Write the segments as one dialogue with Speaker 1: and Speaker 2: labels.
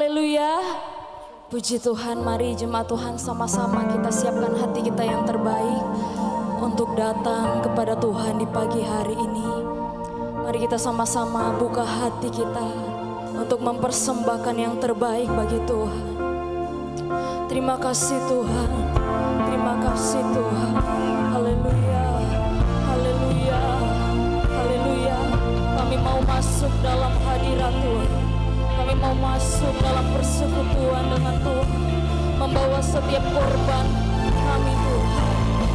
Speaker 1: Haleluya. Puji Tuhan, mari jemaat Tuhan sama-sama kita siapkan hati kita yang terbaik untuk datang kepada Tuhan di pagi hari ini. Mari kita sama-sama buka hati kita untuk mempersembahkan yang terbaik bagi Tuhan. Terima kasih Tuhan, terima kasih Tuhan. Haleluya, haleluya, haleluya. Kami mau masuk dalam hadirat Tuhan. Kami mau masuk dalam persekutuan dengan Tuhan, membawa setiap korban kami Tuhan.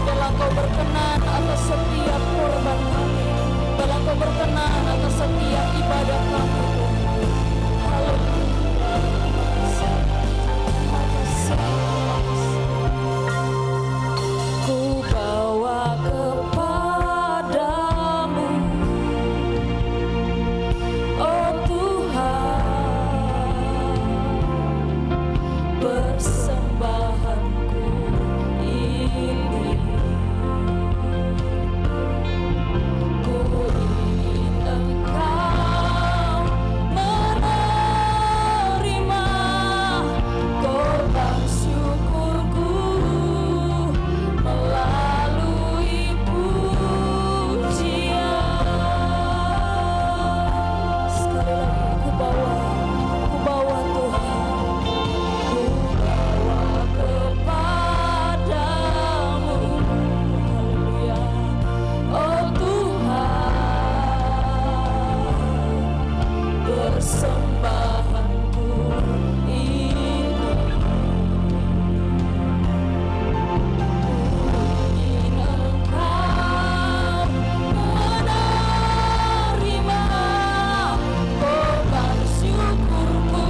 Speaker 1: Bila Engkau berkenan atas setiap korban kami, bila Engkau berkenan atas setiap ibadah kami Tuhan. Haleluya. Terima kasih. Ku bawa kepadamu, oh persembahanku ini. Ku ingin Engkau menerima korban syukurku melalui pujian. Sekali lagi ku bawa Tuhan. Persembahanku ini, ingin Engkau menerima korban syukurku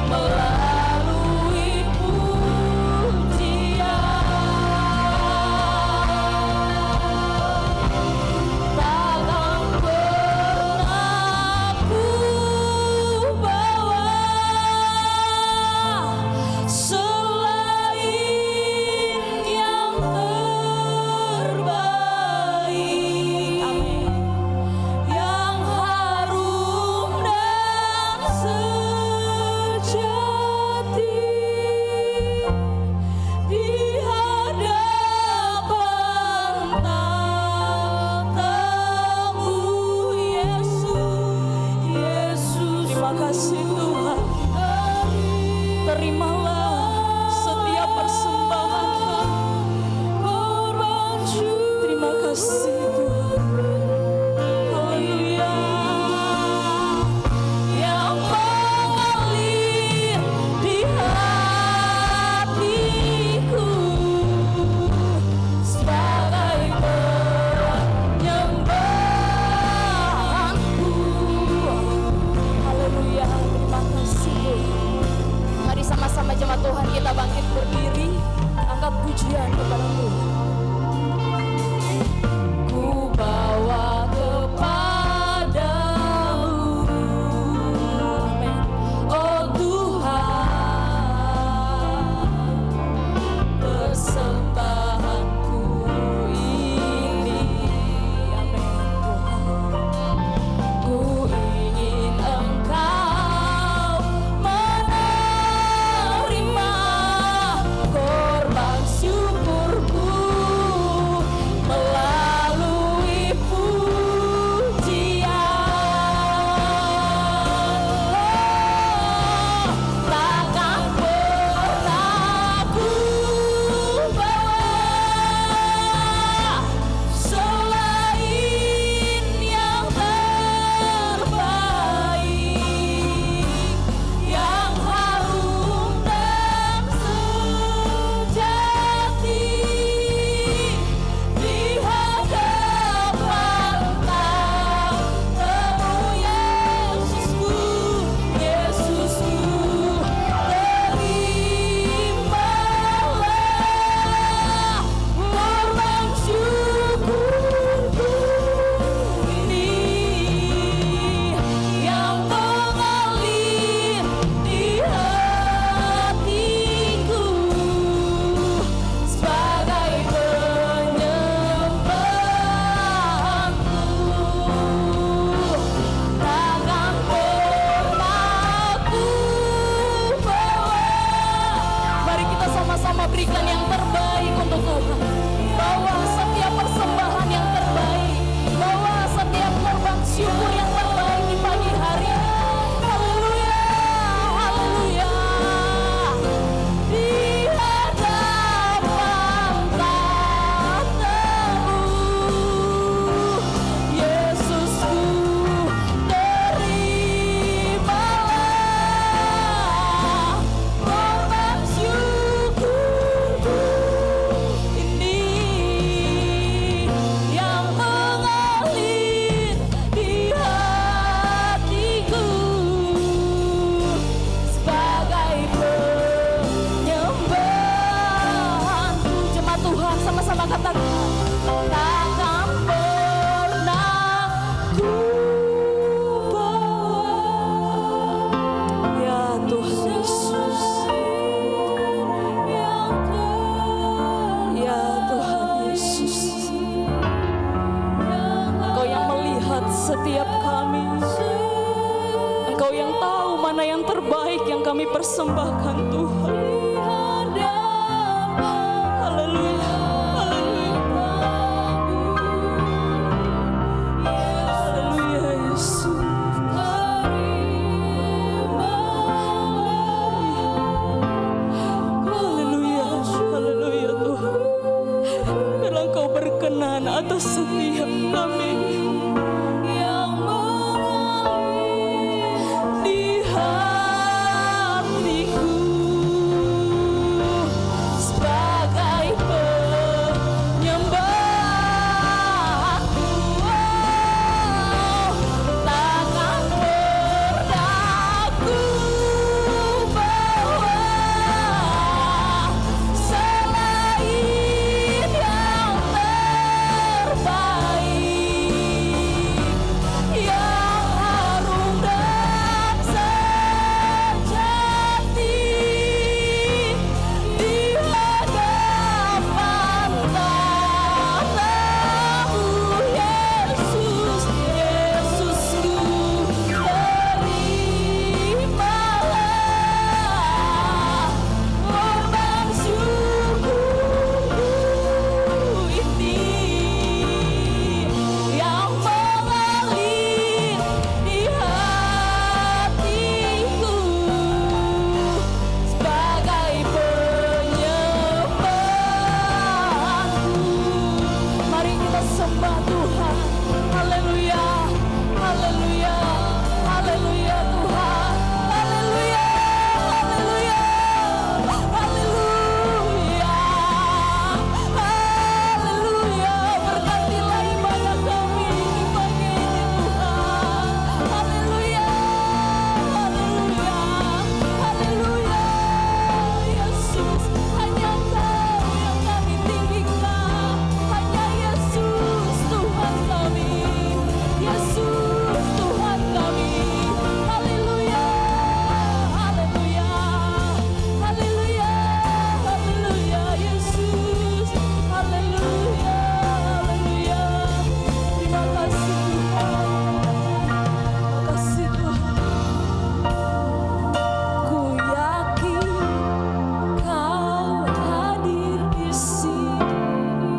Speaker 1: melalui pujian. Takkan pernah ku bawa selain yang terbaik. Amin. Yang harum dan sejati di hadapan tatamu Yesus. Terima kasih Tuhan. Terimalah setiap persembahan kami. Terima kasih Tuhan. Haleluya. Yang mengalir di hatiku sebagai penyembahanku. Haleluya. Terima kasih. Mari sama-sama jemaat Tuhan kita bangkit berdiri, angkat pujian kepada Tuhan. Ku bawa kepadamu, amin, oh Tuhan, persembahanku ini, amin Tuhan. Ku ingin Engkau menerima korban syukurku katakan, takkan pernah ku bawa. Ya Tuhan Yesus, ya Tuhan Yesus, Engkau yang melihat setiap kami, Engkau yang tahu mana yang terbaik yang kami persembahkan Tuhan. Haleluya, haleluya, haleluya Yesus. Haleluya, haleluya Tuhan. Biarlah Engkau berkenan atas setiap kami yang mengalir di hatiku sebagai penyembahku. Takkan pernah ku bawa selain yang terbaik, yang harum dan sejati di hadapan tatamu. Yesus, Yesusku, terimalah korban syukurku ini yang mengalir di hatiku sebagai penyembahanku. Mari kita sembah Tuhan. Haleluya, haleluya, haleluya Tuhan. Haleluya, haleluya, haleluya, haleluya. Berkatilah ibadah kami di pagi ini Tuhan. Haleluya, haleluya, haleluya. Yesus, hanya Engkau yang kami tinggikan. Hanya Yesus Tuhan kami. Yesus Tuhan kami. Haleluya, haleluya, haleluya, haleluya Yesus. Haleluya, haleluya. Terima kasih Tuhan. Terima kasih Tuhan. Ku yakin Kau hadir di sini.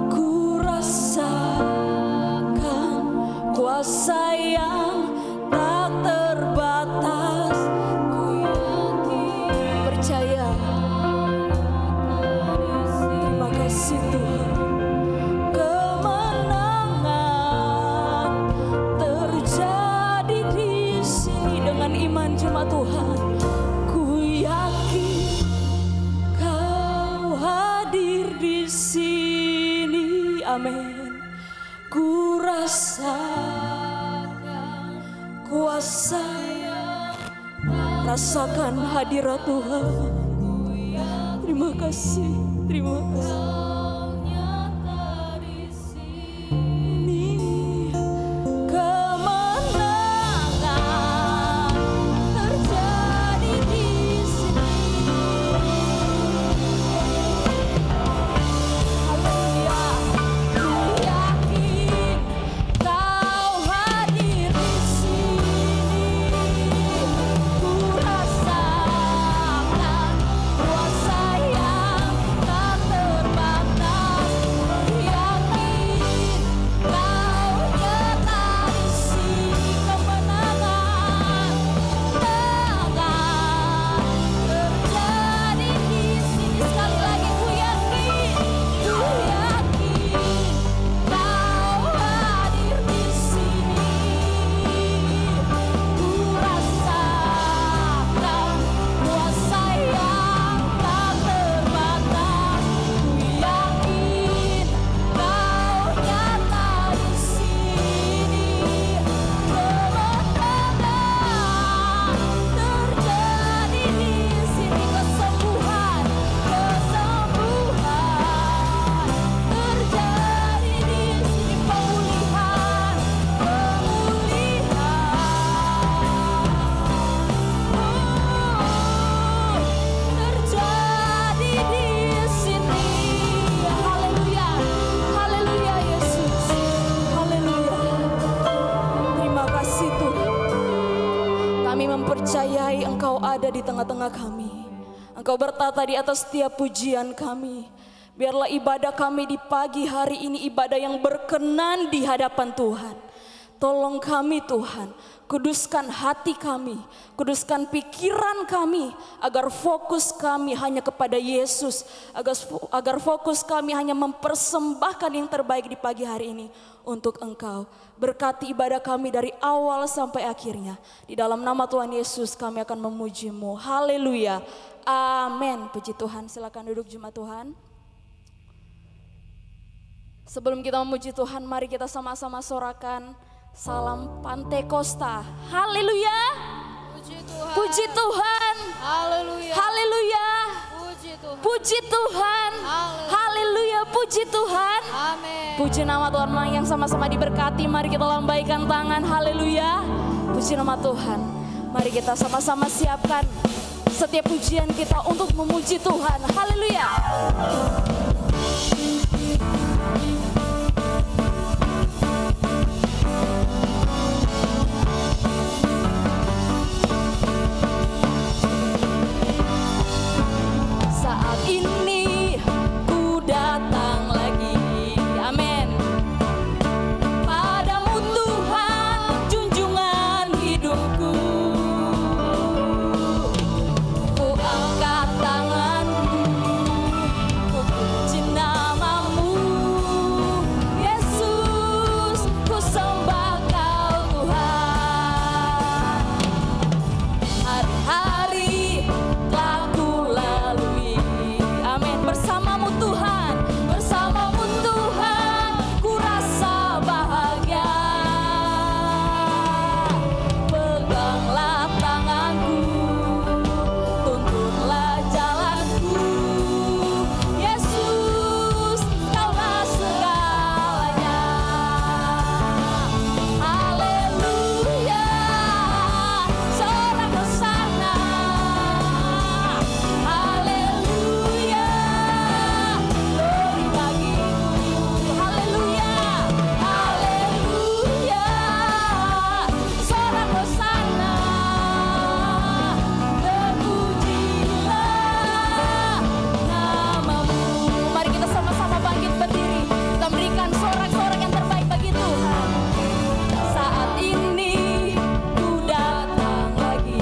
Speaker 1: Ku rasakan kuasa yang tak terbatas. Ku yakin, percaya. Terima kasih Tuhan. Kemenangan terjadi di sini dengan iman jemaat Tuhan. Ku yakin Kau hadir di sini. Amin. Ku rasakan kuasa yang rasakan hadirat Tuhan. Terima kasih, terima kasih. Ini kemenangan terjadi di sini. Haleluya, ku yakin Kau hadir di sini. Ku rasakan kuasa yang tak terbatas. ada di tengah-tengah kami. Engkau bertata di atas setiap pujian kami. Biarlah ibadah kami di pagi hari ini ibadah yang berkenan di hadapan Tuhan. Tolong kami Tuhan, kuduskan hati kami, kuduskan pikiran kami, agar fokus kami hanya kepada Yesus, agar fokus kami hanya mempersembahkan yang terbaik di pagi hari ini untuk Engkau. Berkati ibadah kami dari awal sampai akhirnya. Di dalam nama Tuhan Yesus kami akan memuji-Mu. Haleluya. Amin. Puji Tuhan. Silakan duduk jemaat Tuhan. Sebelum kita memuji Tuhan, mari kita sama-sama sorakan salam Pantekosta. Haleluya.
Speaker 2: Puji Tuhan.
Speaker 1: Puji Tuhan.
Speaker 2: Haleluya.
Speaker 1: Haleluya.
Speaker 2: Puji Tuhan.
Speaker 1: Puji Tuhan. Haleluya. Puji Tuhan.
Speaker 2: Amin.
Speaker 1: Puji nama Tuhan, yang sama-sama diberkati. Mari kita lambaikan tangan. Haleluya. Puji nama Tuhan. Mari kita sama-sama siapkan setiap pujian kita untuk memuji Tuhan. Haleluya. Saat ini ku datang lagi, amin. Padamu Tuhan, junjungan hidupku. Ku angkat tanganku, ku puji namamu, Yesus, ku sembah Kau Tuhan. Hari-hari telah ku lalui, amin. Bersamamu Tuhan, bersamamu Tuhan, ku rasa bahagia. Peganglah tanganku, tuntunlah jalanku, Yesus, Kaulah segalanya. Haleluya, sorak hosana. Haleluya, glory bagimu. Haleluya, haleluya, sorak hosana. Terpujilah namamu. Mari kita sama-sama bangkit berdiri. Kita berikan sorak-sorak yang terbaik bagi Tuhan. Saat ini ku datang lagi,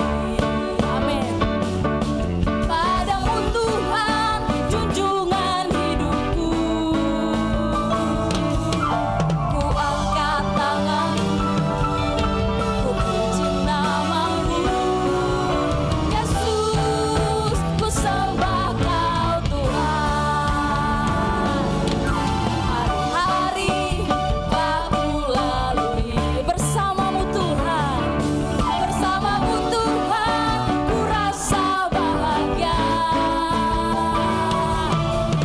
Speaker 1: amin. Padamu Tuhan, junjungan hidupku. Ku angkat tanganku, ku puji namamu, Yesus, ku sembah Kau Tuhan. Hari-hari telah ku lalui, bersamamu Tuhan, bersamamu Tuhan, ku rasa bahagia.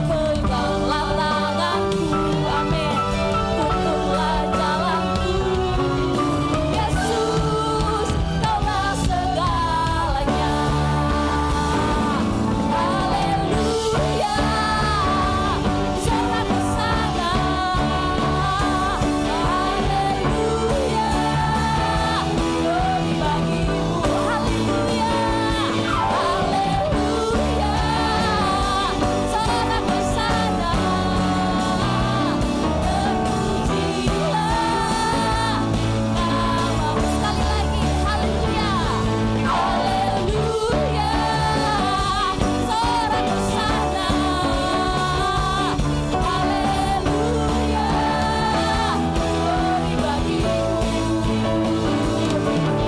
Speaker 1: Peganglah tanganku, amin. Tuntunlah jalanku, Yesus, Kaulah segalanya. Haleluya, sorak hosana. Haleluya, glory bagimu. Haleluya, haleluya, sorak hosana. Terpujilah namamu. Sekali lagi, haleluya, haleluya, sorak hosana. Haleluya, glory bagimu.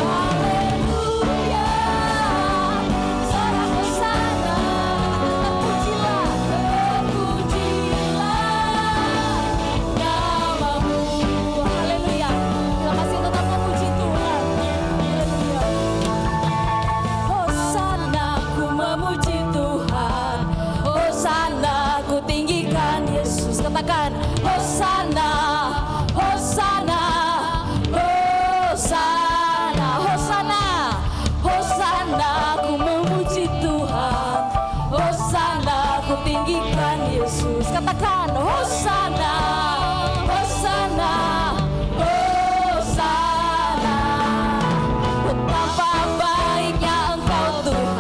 Speaker 1: Haleluya, sorak hosana. Terpujilah, terpujilah namamu. Haleluya. Kita masih tetap memuji Tuhan. Haleluya. Hosana, ku memuji Tuhan. Hosana, ku tinggikan Yesus. Katakan Hosana, Hosana, Hosana, Hosana, Hosana, ku memuji Tuhan. Hosana, ku tinggikan Yesus. Katakan Hosana, Hosana, Hosana. Betapa baiknya Engkau Tuhan.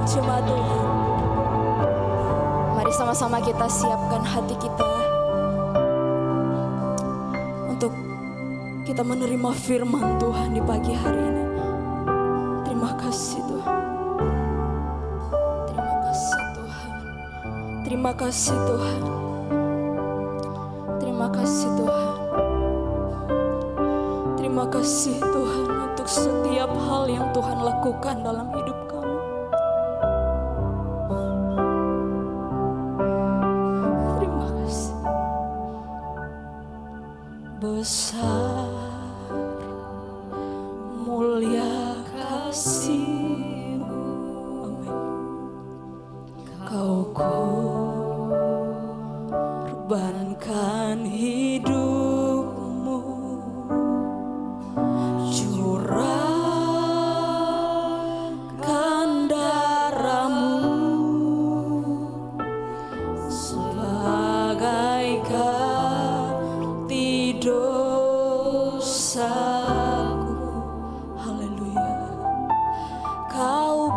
Speaker 1: jemaat Tuhan. Mari sama-sama kita siapkan hati kita untuk kita menerima firman Tuhan di pagi hari ini. Terima kasih Tuhan. Terima kasih Tuhan. Terima kasih Tuhan. Terima kasih Tuhan. Terima kasih Tuhan untuk setiap hal yang Tuhan lakukan dalam hidup kami. Terima kasih. Besar mulia kasih-Mu, amin. Kau korbankan hidupmu, curahkan darahmu sebagai ganti dosaku. Haleluya. Kau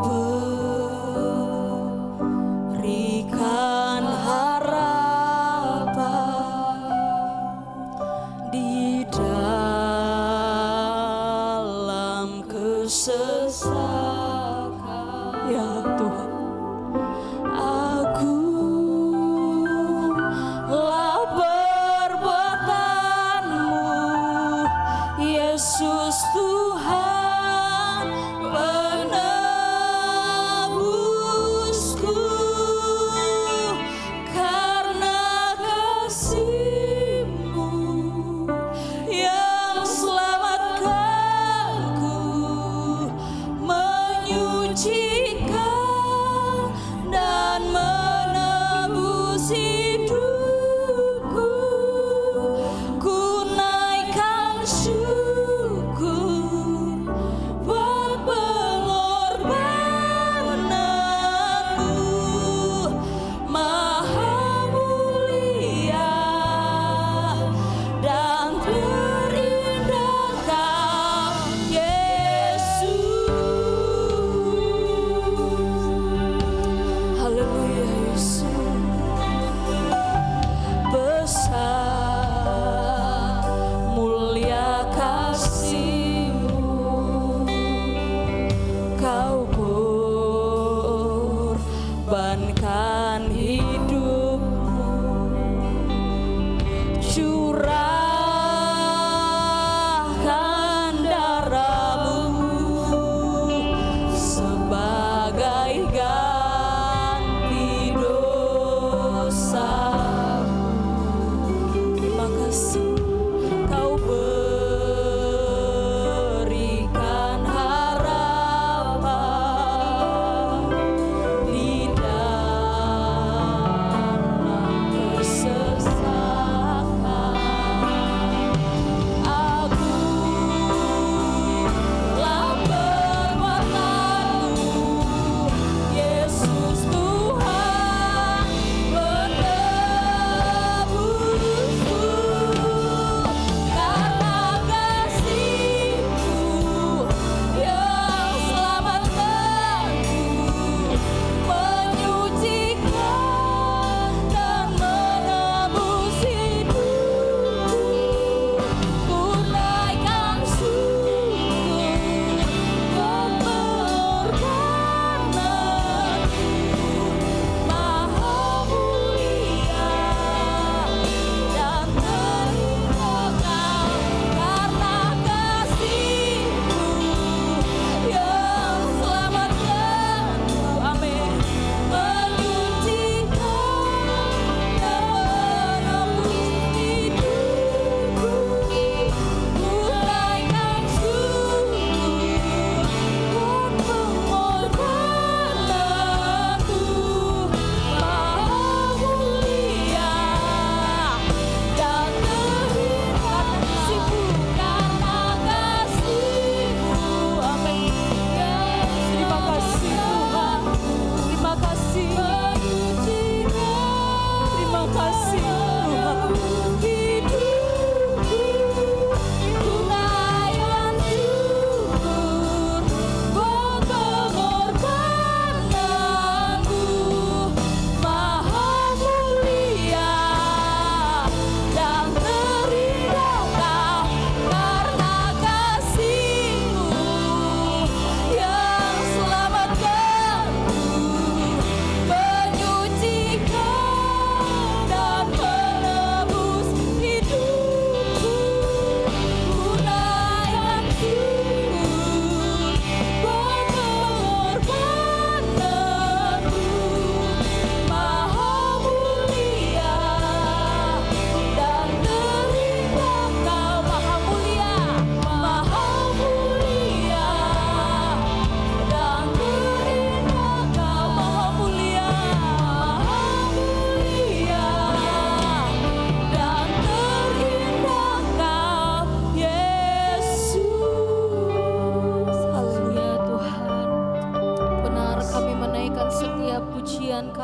Speaker 1: berikan harapan di dalam kesesakan. Ya Tuhan, agunglah perbuatan-Mu,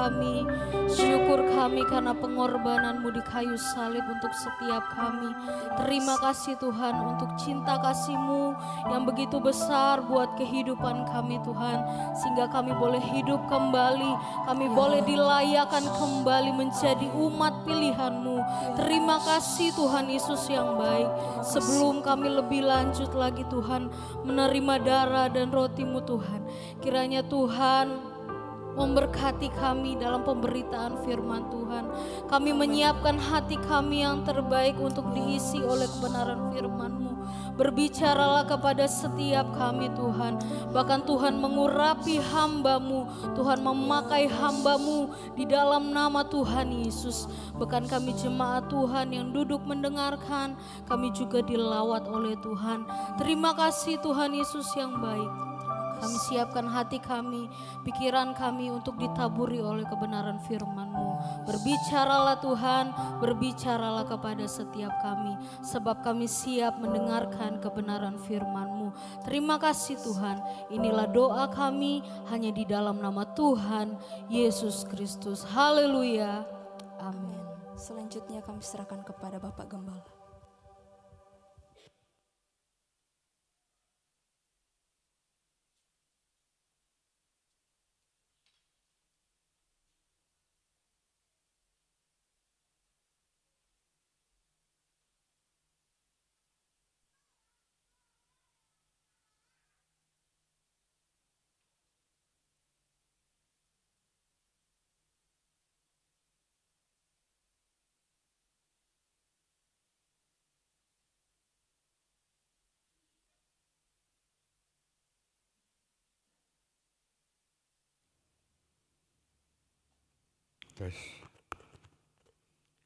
Speaker 2: kami. Syukur kami karena pengorbanan-Mu di kayu salib untuk setiap kami. Terima kasih Tuhan untuk cinta kasih-Mu yang begitu besar buat kehidupan kami Tuhan. Sehingga kami boleh hidup kembali, kami boleh dilayakkan kembali menjadi umat pilihan-Mu. Terima kasih Tuhan Yesus yang baik. Sebelum kami lebih lanjut lagi Tuhan menerima darah dan roti-Mu Tuhan, kiranya Tuhan memberkati kami dalam pemberitaan firman Tuhan. Kami menyiapkan hati kami yang terbaik untuk diisi oleh kebenaran firman-Mu. Berbicaralah kepada setiap kami Tuhan. Bahkan Tuhan mengurapi hamba-Mu. Tuhan memakai hamba-Mu di dalam nama Tuhan Yesus. Bahkan kami jemaat Tuhan yang duduk mendengarkan, kami juga dilawat oleh Tuhan. Terima kasih Tuhan Yesus yang baik. Kami siapkan hati kami, pikiran kami untuk ditaburi oleh kebenaran firman-Mu. Berbicaralah Tuhan, berbicaralah kepada setiap kami. Sebab kami siap mendengarkan kebenaran firman-Mu. Terima kasih Tuhan, inilah doa kami hanya di dalam nama Tuhan Yesus Kristus. Haleluya, amin.
Speaker 1: Selanjutnya kami serahkan kepada Bapak Gembala.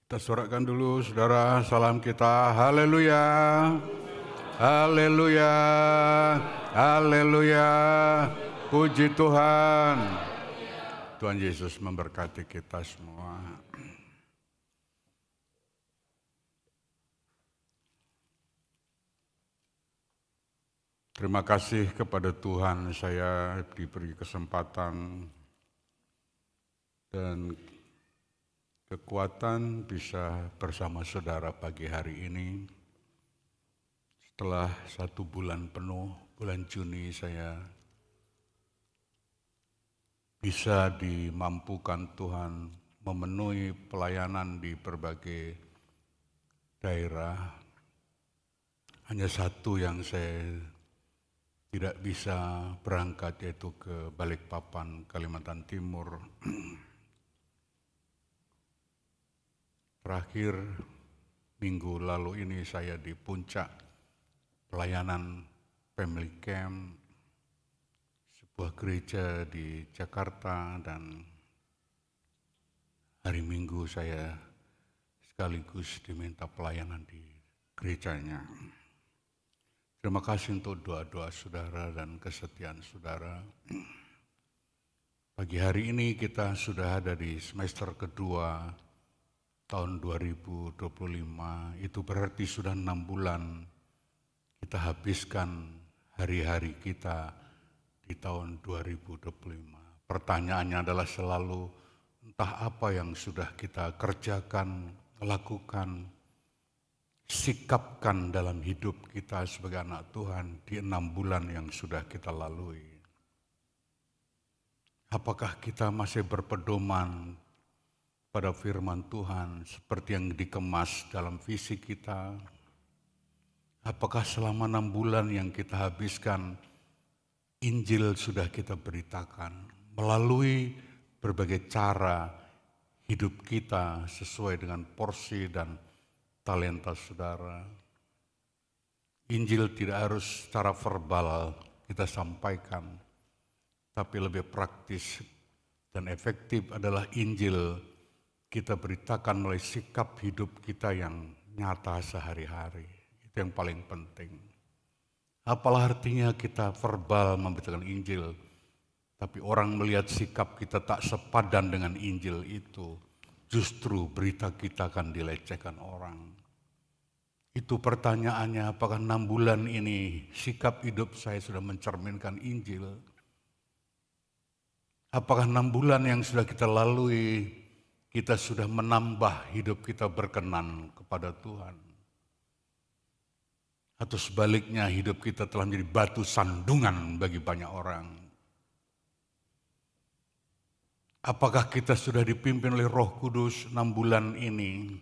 Speaker 3: Kita sorakkan dulu saudara, salam kita, haleluya, haleluya, haleluya, puji Tuhan. Tuhan Yesus memberkati kita semua. Terima kasih kepada Tuhan, saya diberi kesempatan dan kekuatan bisa bersama saudara pagi hari ini. Setelah 1 bulan penuh, bulan Juni saya bisa dimampukan Tuhan memenuhi pelayanan di berbagai daerah. Hanya satu yang saya tidak bisa berangkat, yaitu ke Balikpapan, Kalimantan Timur. Terakhir minggu lalu ini saya di puncak pelayanan Family Camp, sebuah gereja di Jakarta, dan hari Minggu saya sekaligus diminta pelayanan di gerejanya. Terima kasih untuk doa-doa saudara dan kesetiaan saudara. Pagi hari ini kita sudah ada di semester kedua tahun 2025, itu berarti sudah 6 bulan kita habiskan hari-hari kita di tahun 2025. Pertanyaannya adalah selalu entah apa yang sudah kita kerjakan, lakukan, sikapkan dalam hidup kita sebagai anak Tuhan di 6 bulan yang sudah kita lalui. Apakah kita masih berpedoman pada firman Tuhan seperti yang dikemas dalam visi kita? Apakah selama 6 bulan yang kita habiskan, Injil sudah kita beritakan melalui berbagai cara hidup kita sesuai dengan porsi dan talenta saudara? Injil tidak harus secara verbal kita sampaikan, tapi lebih praktis dan efektif adalah Injil kita beritakan melalui sikap hidup kita yang nyata sehari-hari. Itu yang paling penting. Apalah artinya kita verbal memberitakan Injil, tapi orang melihat sikap kita tak sepadan dengan Injil itu, justru berita kita akan dilecehkan orang. Itu pertanyaannya, apakah 6 bulan ini sikap hidup saya sudah mencerminkan Injil? Apakah 6 bulan yang sudah kita lalui, kita sudah menambah hidup kita berkenan kepada Tuhan? Atau sebaliknya hidup kita telah menjadi batu sandungan bagi banyak orang? Apakah kita sudah dipimpin oleh Roh Kudus 6 bulan ini?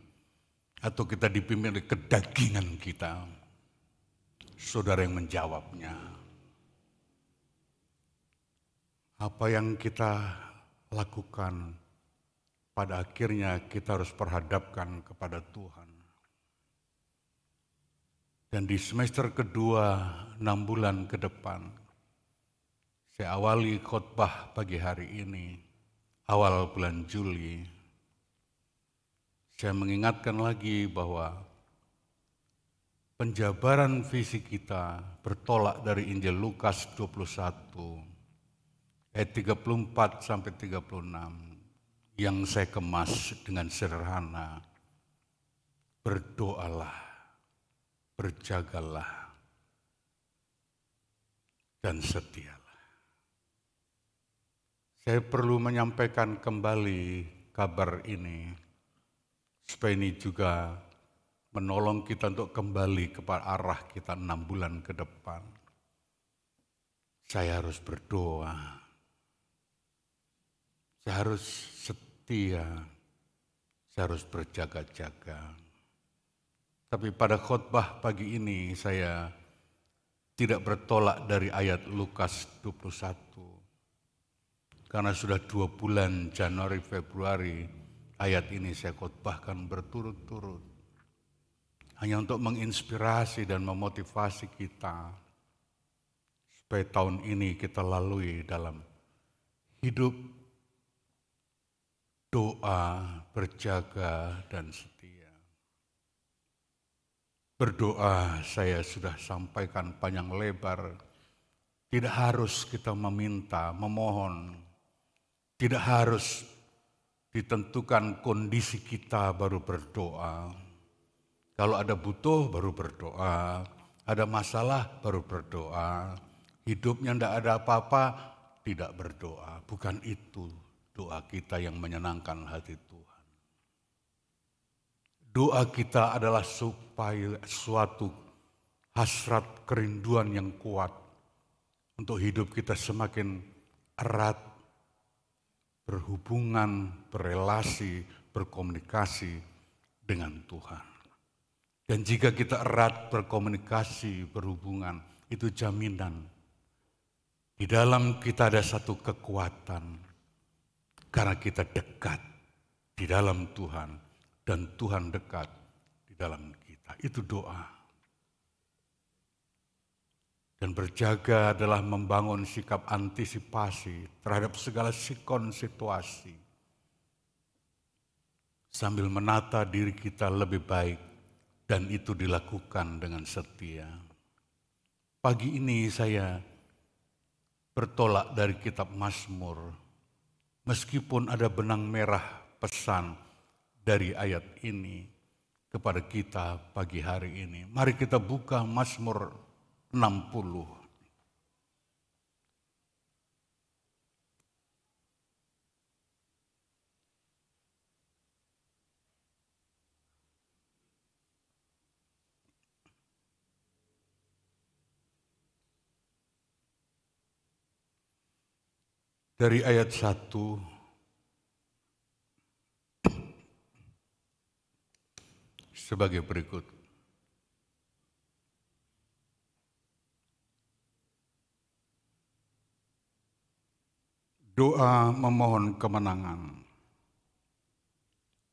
Speaker 3: Atau kita dipimpin oleh kedagingan kita? Saudara yang menjawabnya. Apa yang kita lakukan, pada akhirnya kita harus perhadapkan kepada Tuhan. Dan di semester kedua 6 bulan ke depan, saya awali khotbah pagi hari ini, awal bulan Juli. Saya mengingatkan lagi bahwa penjabaran visi kita bertolak dari Injil Lukas 21 ayat 34 sampai 36 yang saya kemas dengan sederhana. Berdoalah, berjagalah, dan setialah. Saya perlu menyampaikan kembali kabar ini supaya ini juga menolong kita untuk kembali kepada arah kita 6 bulan ke depan. Saya harus berdoa. Saya harus setia, saya harus berjaga-jaga. Tapi pada khotbah pagi ini saya tidak bertolak dari ayat Lukas 21. Karena sudah 2 bulan Januari, Februari, ayat ini saya khotbahkan berturut-turut. Hanya untuk menginspirasi dan memotivasi kita. Supaya tahun ini kita lalui dalam hidup doa, berjaga, dan setia. Berdoa saya sudah sampaikan panjang lebar. Tidak harus kita meminta, memohon. Tidak harus ditentukan kondisi kita baru berdoa. Kalau ada butuh baru berdoa. Ada masalah baru berdoa. Hidupnya tidak ada apa-apa, tidak berdoa. Bukan itu doa kita yang menyenangkan hati Tuhan. Doa kita adalah supaya suatu hasrat kerinduan yang kuat untuk hidup kita semakin erat, berhubungan, berelasi, berkomunikasi dengan Tuhan. Dan jika kita erat berkomunikasi, berhubungan, itu jaminan. Di dalam kita ada satu kekuatan. Karena kita dekat di dalam Tuhan dan Tuhan dekat di dalam kita. Itu doa. Dan berjaga adalah membangun sikap antisipasi terhadap segala sikon situasi. Sambil menata diri kita lebih baik dan itu dilakukan dengan setia. Pagi ini saya bertolak dari kitab Mazmur. Meskipun ada benang merah pesan dari ayat ini kepada kita pagi hari ini. Mari kita buka Mazmur 60. Dari ayat 1 sebagai berikut. Doa memohon kemenangan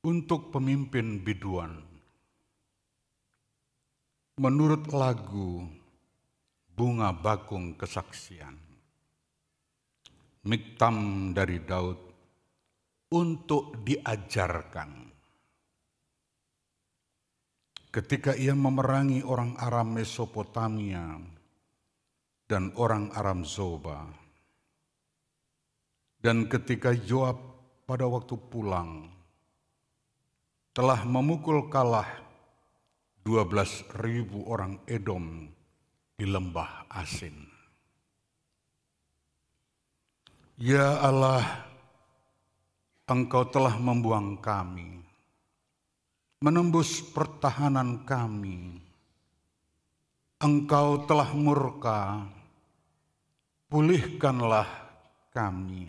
Speaker 3: untuk pemimpin biduan. Menurut lagu Bunga Bakung Kesaksian. Miktam dari Daud untuk diajarkan. Ketika ia memerangi orang Aram Mesopotamia dan orang Aram Zoba. Dan ketika Yoab pada waktu pulang telah memukul kalah 12.000 orang Edom di lembah Asin. Ya Allah, Engkau telah membuang kami, menembus pertahanan kami. Engkau telah murka, pulihkanlah kami.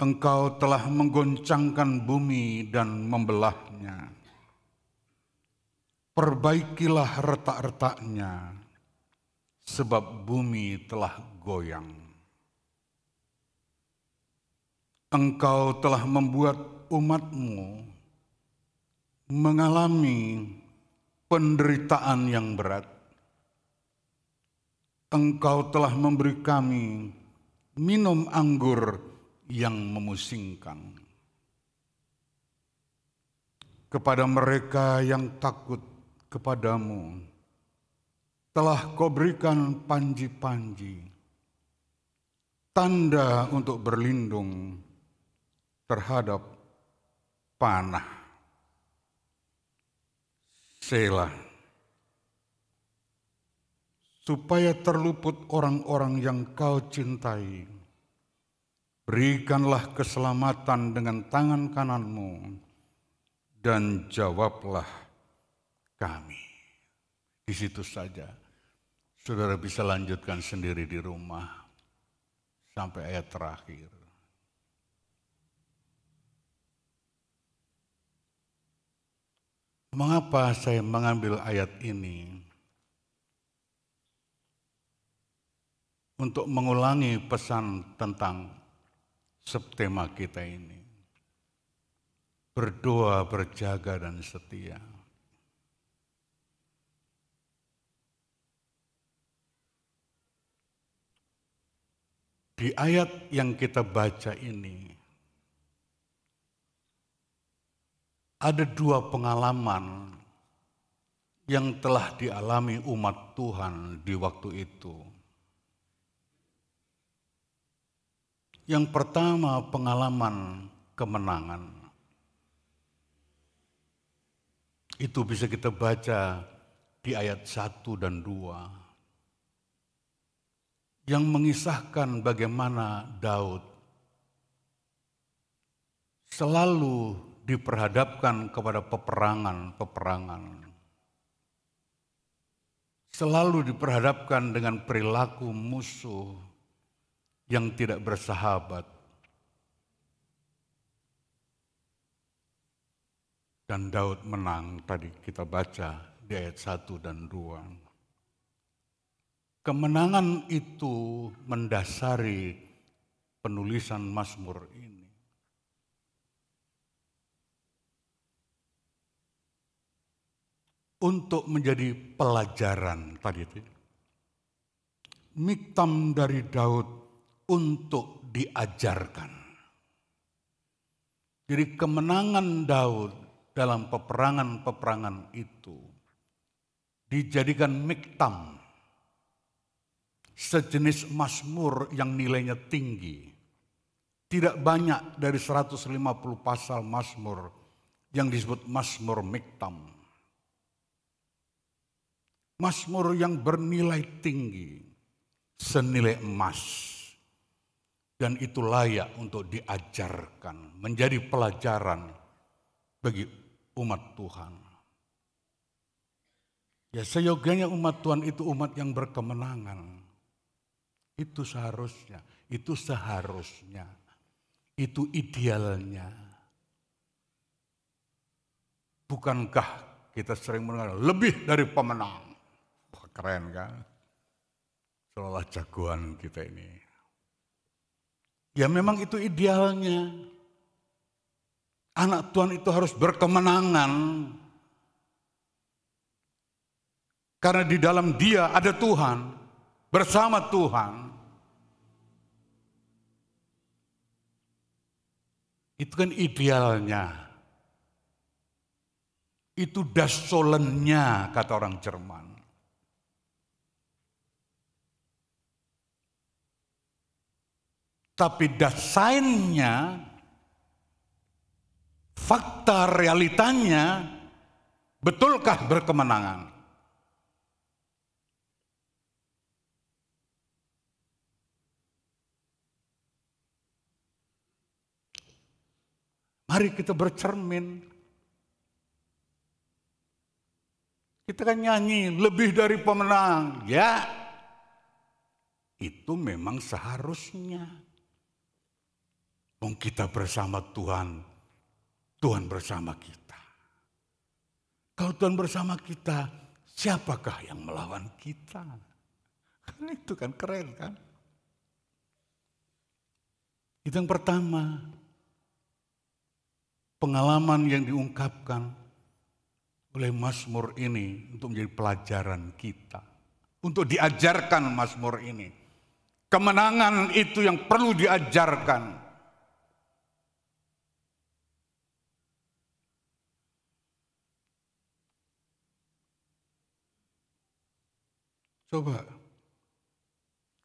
Speaker 3: Engkau telah menggoncangkan bumi dan membelahnya. Perbaikilah retak-retaknya, sebab bumi telah goyang. Engkau telah membuat umat-Mu mengalami penderitaan yang berat. Engkau telah memberi kami minum anggur yang memusingkan. Kepada mereka yang takut kepadamu, telah Kau berikan panji-panji, tanda untuk berlindung terhadap panah. Selah. Supaya terluput orang-orang yang Kau cintai, berikanlah keselamatan dengan tangan kanan-Mu, dan jawablah kami. Di situ saja. Saudara bisa lanjutkan sendiri di rumah sampai ayat terakhir. Mengapa saya mengambil ayat ini? Untuk mengulangi pesan tentang subtema kita ini. Berdoa, berjaga, dan setia. Di ayat yang kita baca ini, ada dua pengalaman yang telah dialami umat Tuhan di waktu itu. Yang pertama, pengalaman kemenangan. Itu bisa kita baca di ayat 1 dan 2. Yang mengisahkan bagaimana Daud selalu diperhadapkan kepada peperangan-peperangan. Selalu diperhadapkan dengan perilaku musuh yang tidak bersahabat. Dan Daud menang, tadi kita baca di ayat 1 dan 2. Kemenangan itu mendasari penulisan Mazmur ini. Untuk menjadi pelajaran tadi itu. Miktam dari Daud untuk diajarkan. Jadi kemenangan Daud dalam peperangan-peperangan itu dijadikan miktam. Sejenis mazmur yang nilainya tinggi. Tidak banyak dari 150 pasal mazmur yang disebut mazmur miktam. Mazmur yang bernilai tinggi, senilai emas. Dan itu layak untuk diajarkan, menjadi pelajaran bagi umat Tuhan. Ya, seyogianya umat Tuhan itu umat yang berkemenangan. Itu seharusnya, itu idealnya. Bukankah kita sering mendengar lebih dari pemenang? Wah, keren kan? Seolah jagoan kita ini. Ya memang itu idealnya. Anak Tuhan itu harus berkemenangan. Karena di dalam dia ada Tuhan. Bersama Tuhan. Itu kan idealnya. Itu das solennya kata orang Jerman. Tapi dasainnya, fakta realitanya, betulkah berkemenangan? Mari kita bercermin. Kita kan nyanyi lebih dari pemenang. Ya, itu memang seharusnya. Kita bersama Tuhan, Tuhan bersama kita. Kalau Tuhan bersama kita, siapakah yang melawan kita? Kan itu kan keren kan? Itu yang pertama. Pengalaman yang diungkapkan oleh Mazmur ini untuk menjadi pelajaran kita. Untuk diajarkan Mazmur ini. Kemenangan itu yang perlu diajarkan. Coba,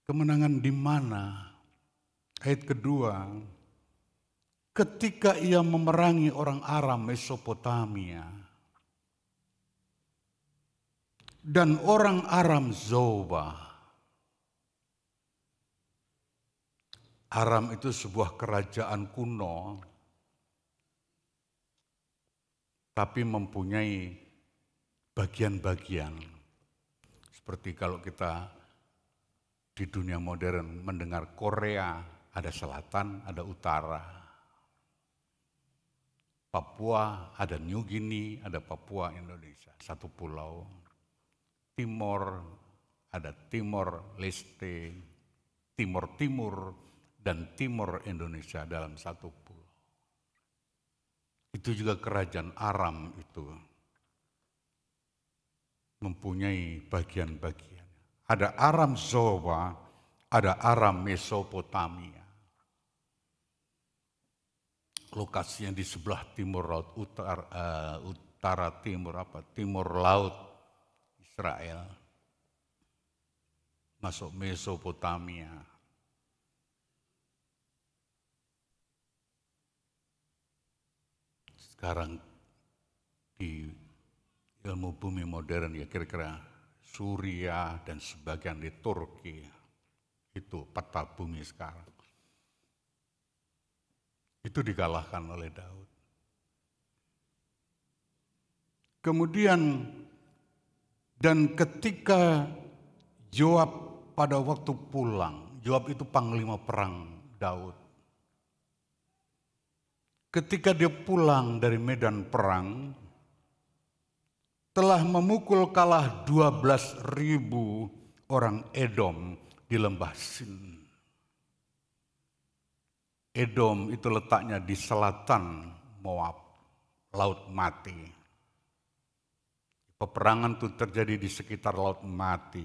Speaker 3: kemenangan di mana? Ayat kedua, ketika ia memerangi orang Aram Mesopotamia dan orang Aram Zoba. Aram itu sebuah kerajaan kuno, tapi mempunyai bagian-bagian. Seperti kalau kita di dunia modern mendengar Korea, ada selatan, ada utara. Papua, ada New Guinea, ada Papua Indonesia, satu pulau. Timor, ada Timor Leste, Timor Timur, dan Timor Indonesia dalam satu pulau. Itu juga kerajaan Aram itu. Mempunyai bagian-bagian. Ada Aram Zoba, ada Aram Mesopotamia. Lokasinya di sebelah timur laut utara timur timur laut Israel. Masuk Mesopotamia. Sekarang di ilmu bumi modern ya kira-kira Suriah dan sebagian di Turki. Itu peta bumi sekarang. Itu dikalahkan oleh Daud. Kemudian dan ketika Yoab pada waktu pulang, Yoab itu panglima perang Daud. Ketika dia pulang dari medan perang, telah memukul kalah 12.000 orang Edom di lembah Sin. Edom itu letaknya di selatan Moab, Laut Mati. Peperangan itu terjadi di sekitar Laut Mati.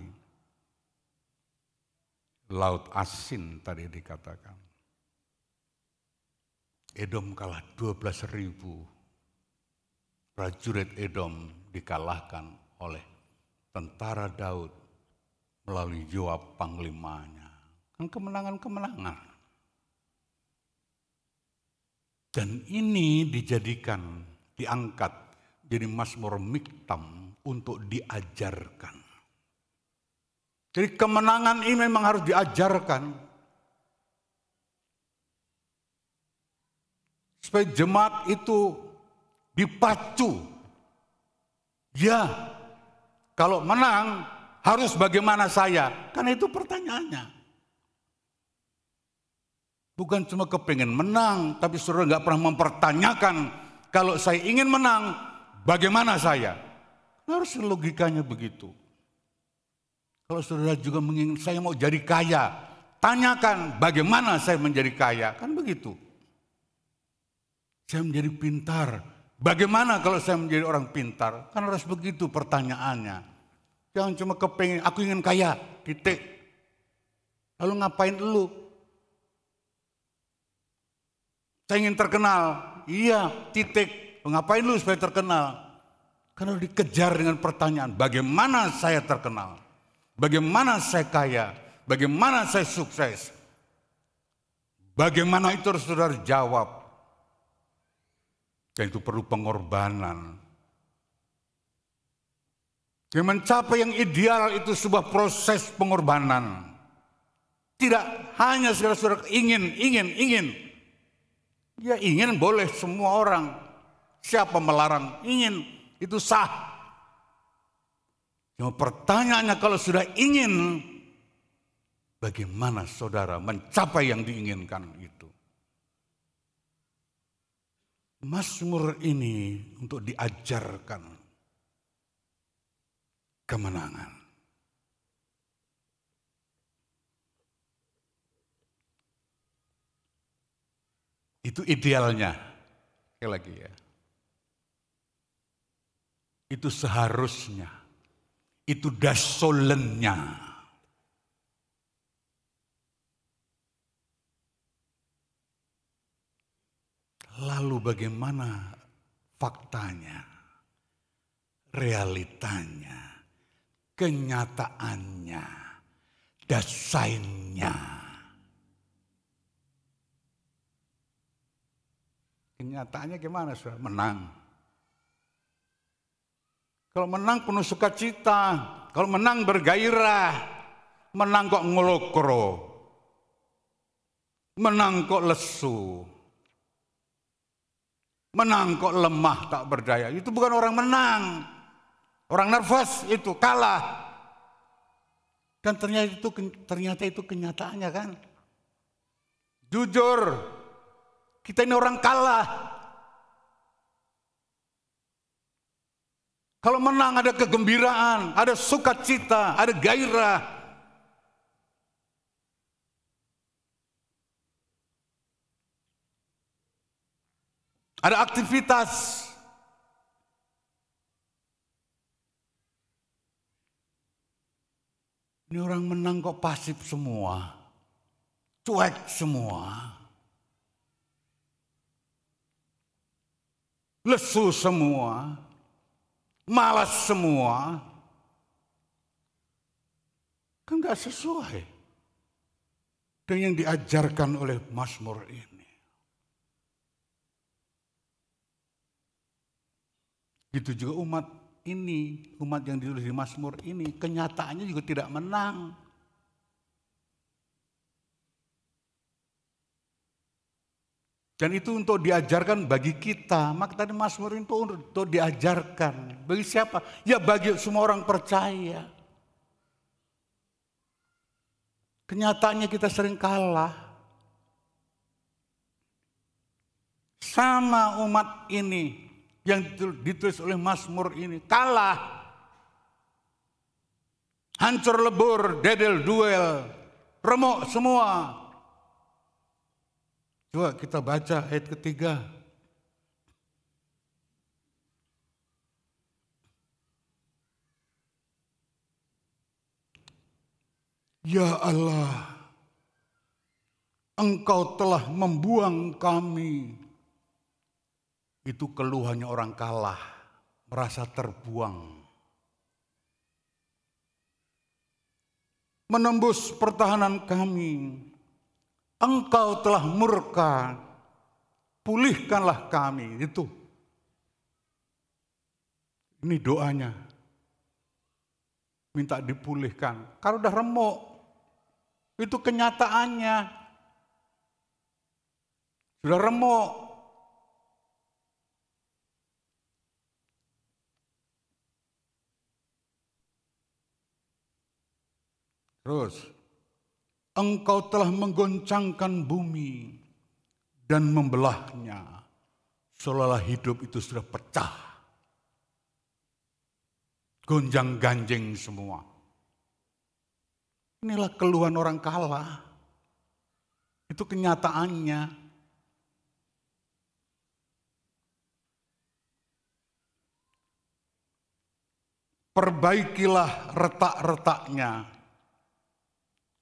Speaker 3: Laut Asin tadi dikatakan. Edom kalah 12.000. Prajurit Edom dikalahkan oleh tentara Daud melalui Yoab panglimanya. Kan kemenangan-kemenangan. Dan ini dijadikan, diangkat jadi Mazmur Miktam untuk diajarkan. Jadi kemenangan ini memang harus diajarkan. Supaya jemaat itu dipacu. Ya, kalau menang harus bagaimana saya? Kan itu pertanyaannya. Bukan cuma kepengen menang, tapi saudara nggak pernah mempertanyakan kalau saya ingin menang, bagaimana saya? Harus logikanya begitu. Kalau saudara juga menginginkan saya mau jadi kaya, tanyakan bagaimana saya menjadi kaya, kan begitu. Saya menjadi pintar. Bagaimana kalau saya menjadi orang pintar? Kan harus begitu pertanyaannya. Jangan cuma kepengen, aku ingin kaya, titik. Lalu ngapain lu? Saya ingin terkenal, iya, titik. Ngapain lu supaya terkenal? Kan harus dikejar dengan pertanyaan, bagaimana saya terkenal? Bagaimana saya kaya? Bagaimana saya sukses? Bagaimana itu harus saudara jawab? Dan itu perlu pengorbanan. Yang mencapai yang ideal itu sebuah proses pengorbanan. Tidak hanya saudara-saudara ingin. Ya ingin boleh semua orang. Siapa melarang? Ingin, itu sah. Cuma pertanyaannya kalau sudah ingin, bagaimana saudara mencapai yang diinginkan itu? Mazmur ini untuk diajarkan kemenangan. Itu idealnya. Sekali lagi ya. Itu seharusnya. Itu dasolennya. Lalu bagaimana faktanya, realitanya, kenyataannya, desainnya. Kenyataannya gimana, saudara? Menang. Kalau menang penuh sukacita, kalau menang bergairah, menang kok ngelokro, menang kok lesu, menang kok lemah tak berdaya. Itu bukan orang menang, orang nervous itu kalah. Dan ternyata itu kenyataannya kan. Jujur, kita ini orang kalah. Kalau menang ada kegembiraan, ada sukacita, ada gairah. Ada aktivitas. Ini orang menang kok pasif semua. Cuek semua. Lesu semua. Malas semua, kan gak sesuai dengan yang diajarkan oleh Mazmur ini. Itu juga umat ini, umat yang ditulis di Mazmur ini, kenyataannya juga tidak menang. Dan itu untuk diajarkan bagi kita. Maka tadi Mazmur itu untuk diajarkan. Bagi siapa? Ya bagi semua orang percaya. Kenyataannya kita sering kalah. Sama umat ini yang ditulis oleh Mazmur ini. Kalah. Hancur lebur, dedel, duel. Remuk semua. Coba kita baca ayat ketiga. Ya Allah, Engkau telah membuang kami. Itu keluhannya orang kalah, merasa terbuang. Menembus pertahanan kami. Engkau telah murka, pulihkanlah kami. Itu. Ini doanya. Minta dipulihkan. Kalau udah remuk, itu kenyataannya. Sudah remuk. Terus. Engkau telah menggoncangkan bumi dan membelahnya, seolah-olah hidup itu sudah pecah. Gonjang-ganjing semua. Inilah keluhan orang kalah. Itu kenyataannya. Perbaikilah retak-retaknya,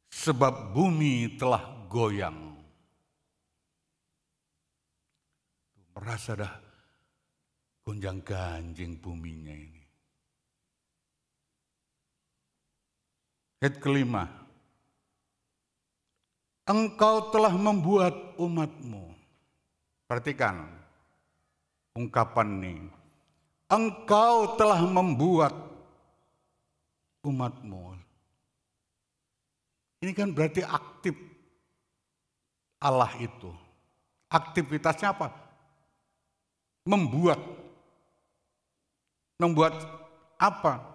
Speaker 3: sebab bumi telah goyang. Merasa dah gonjang-ganjing buminya ini. Ayat kelima. Engkau telah membuat umatmu. Perhatikan ungkapan ini. Engkau telah membuat umatmu. Ini kan berarti aktif Allah itu. Aktivitasnya apa? Membuat. Membuat apa?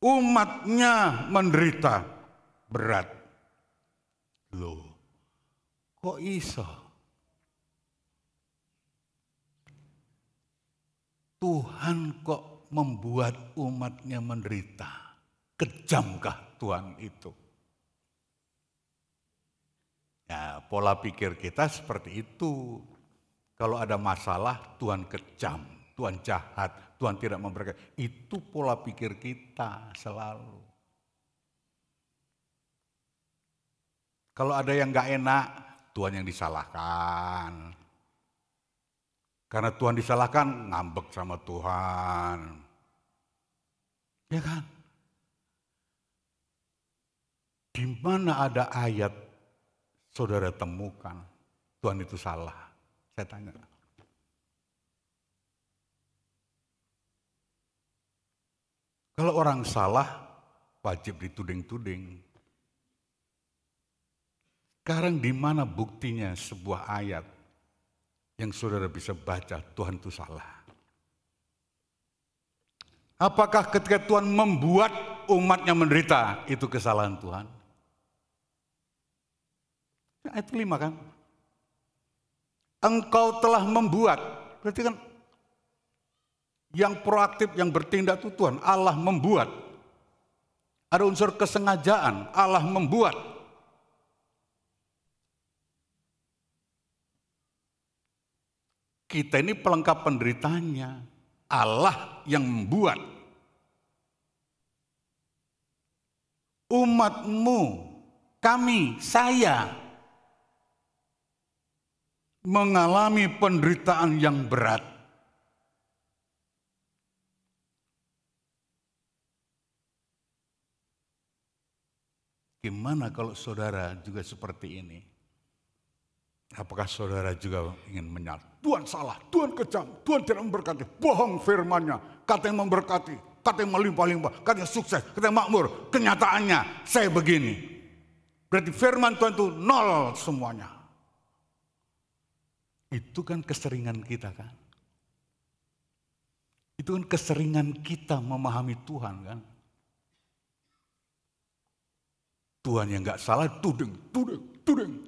Speaker 3: Umatnya menderita berat. Loh, kok iso? Tuhan kok membuat umatnya menderita? Kejamkah Tuhan itu? Ya, pola pikir kita seperti itu. Kalau ada masalah, Tuhan kejam, Tuhan jahat, Tuhan tidak memberkati. Itu pola pikir kita selalu. Kalau ada yang gak enak, Tuhan yang disalahkan. Karena Tuhan disalahkan, ngambek sama Tuhan. Ya kan? Di mana ada ayat saudara temukan Tuhan itu salah? Saya tanya. Kalau orang salah, wajib dituding-tuding. Sekarang di mana buktinya sebuah ayat yang saudara bisa baca Tuhan itu salah? Apakah ketika Tuhan membuat umatnya menderita, itu kesalahan Tuhan? Ayat 5 kan? Engkau telah membuat, berarti kan yang proaktif, yang bertindak itu Tuhan. Allah membuat. Ada unsur kesengajaan, Allah membuat. Kita ini pelengkap penderitaannya. Allah yang membuat. Umatmu, kami, saya mengalami penderitaan yang berat. Gimana kalau saudara juga seperti ini? Apakah saudara juga ingin menyalahkan? Tuhan salah, Tuhan kejam, Tuhan tidak memberkati. Bohong firman-Nya, kata yang memberkati, kata yang melimpah-limpah, kata yang sukses, kata yang makmur. Kenyataannya saya begini. Berarti firman Tuhan itu nol semuanya. Itu kan keseringan kita kan. Itu kan keseringan kita memahami Tuhan kan. Tuhan yang gak salah, tuding,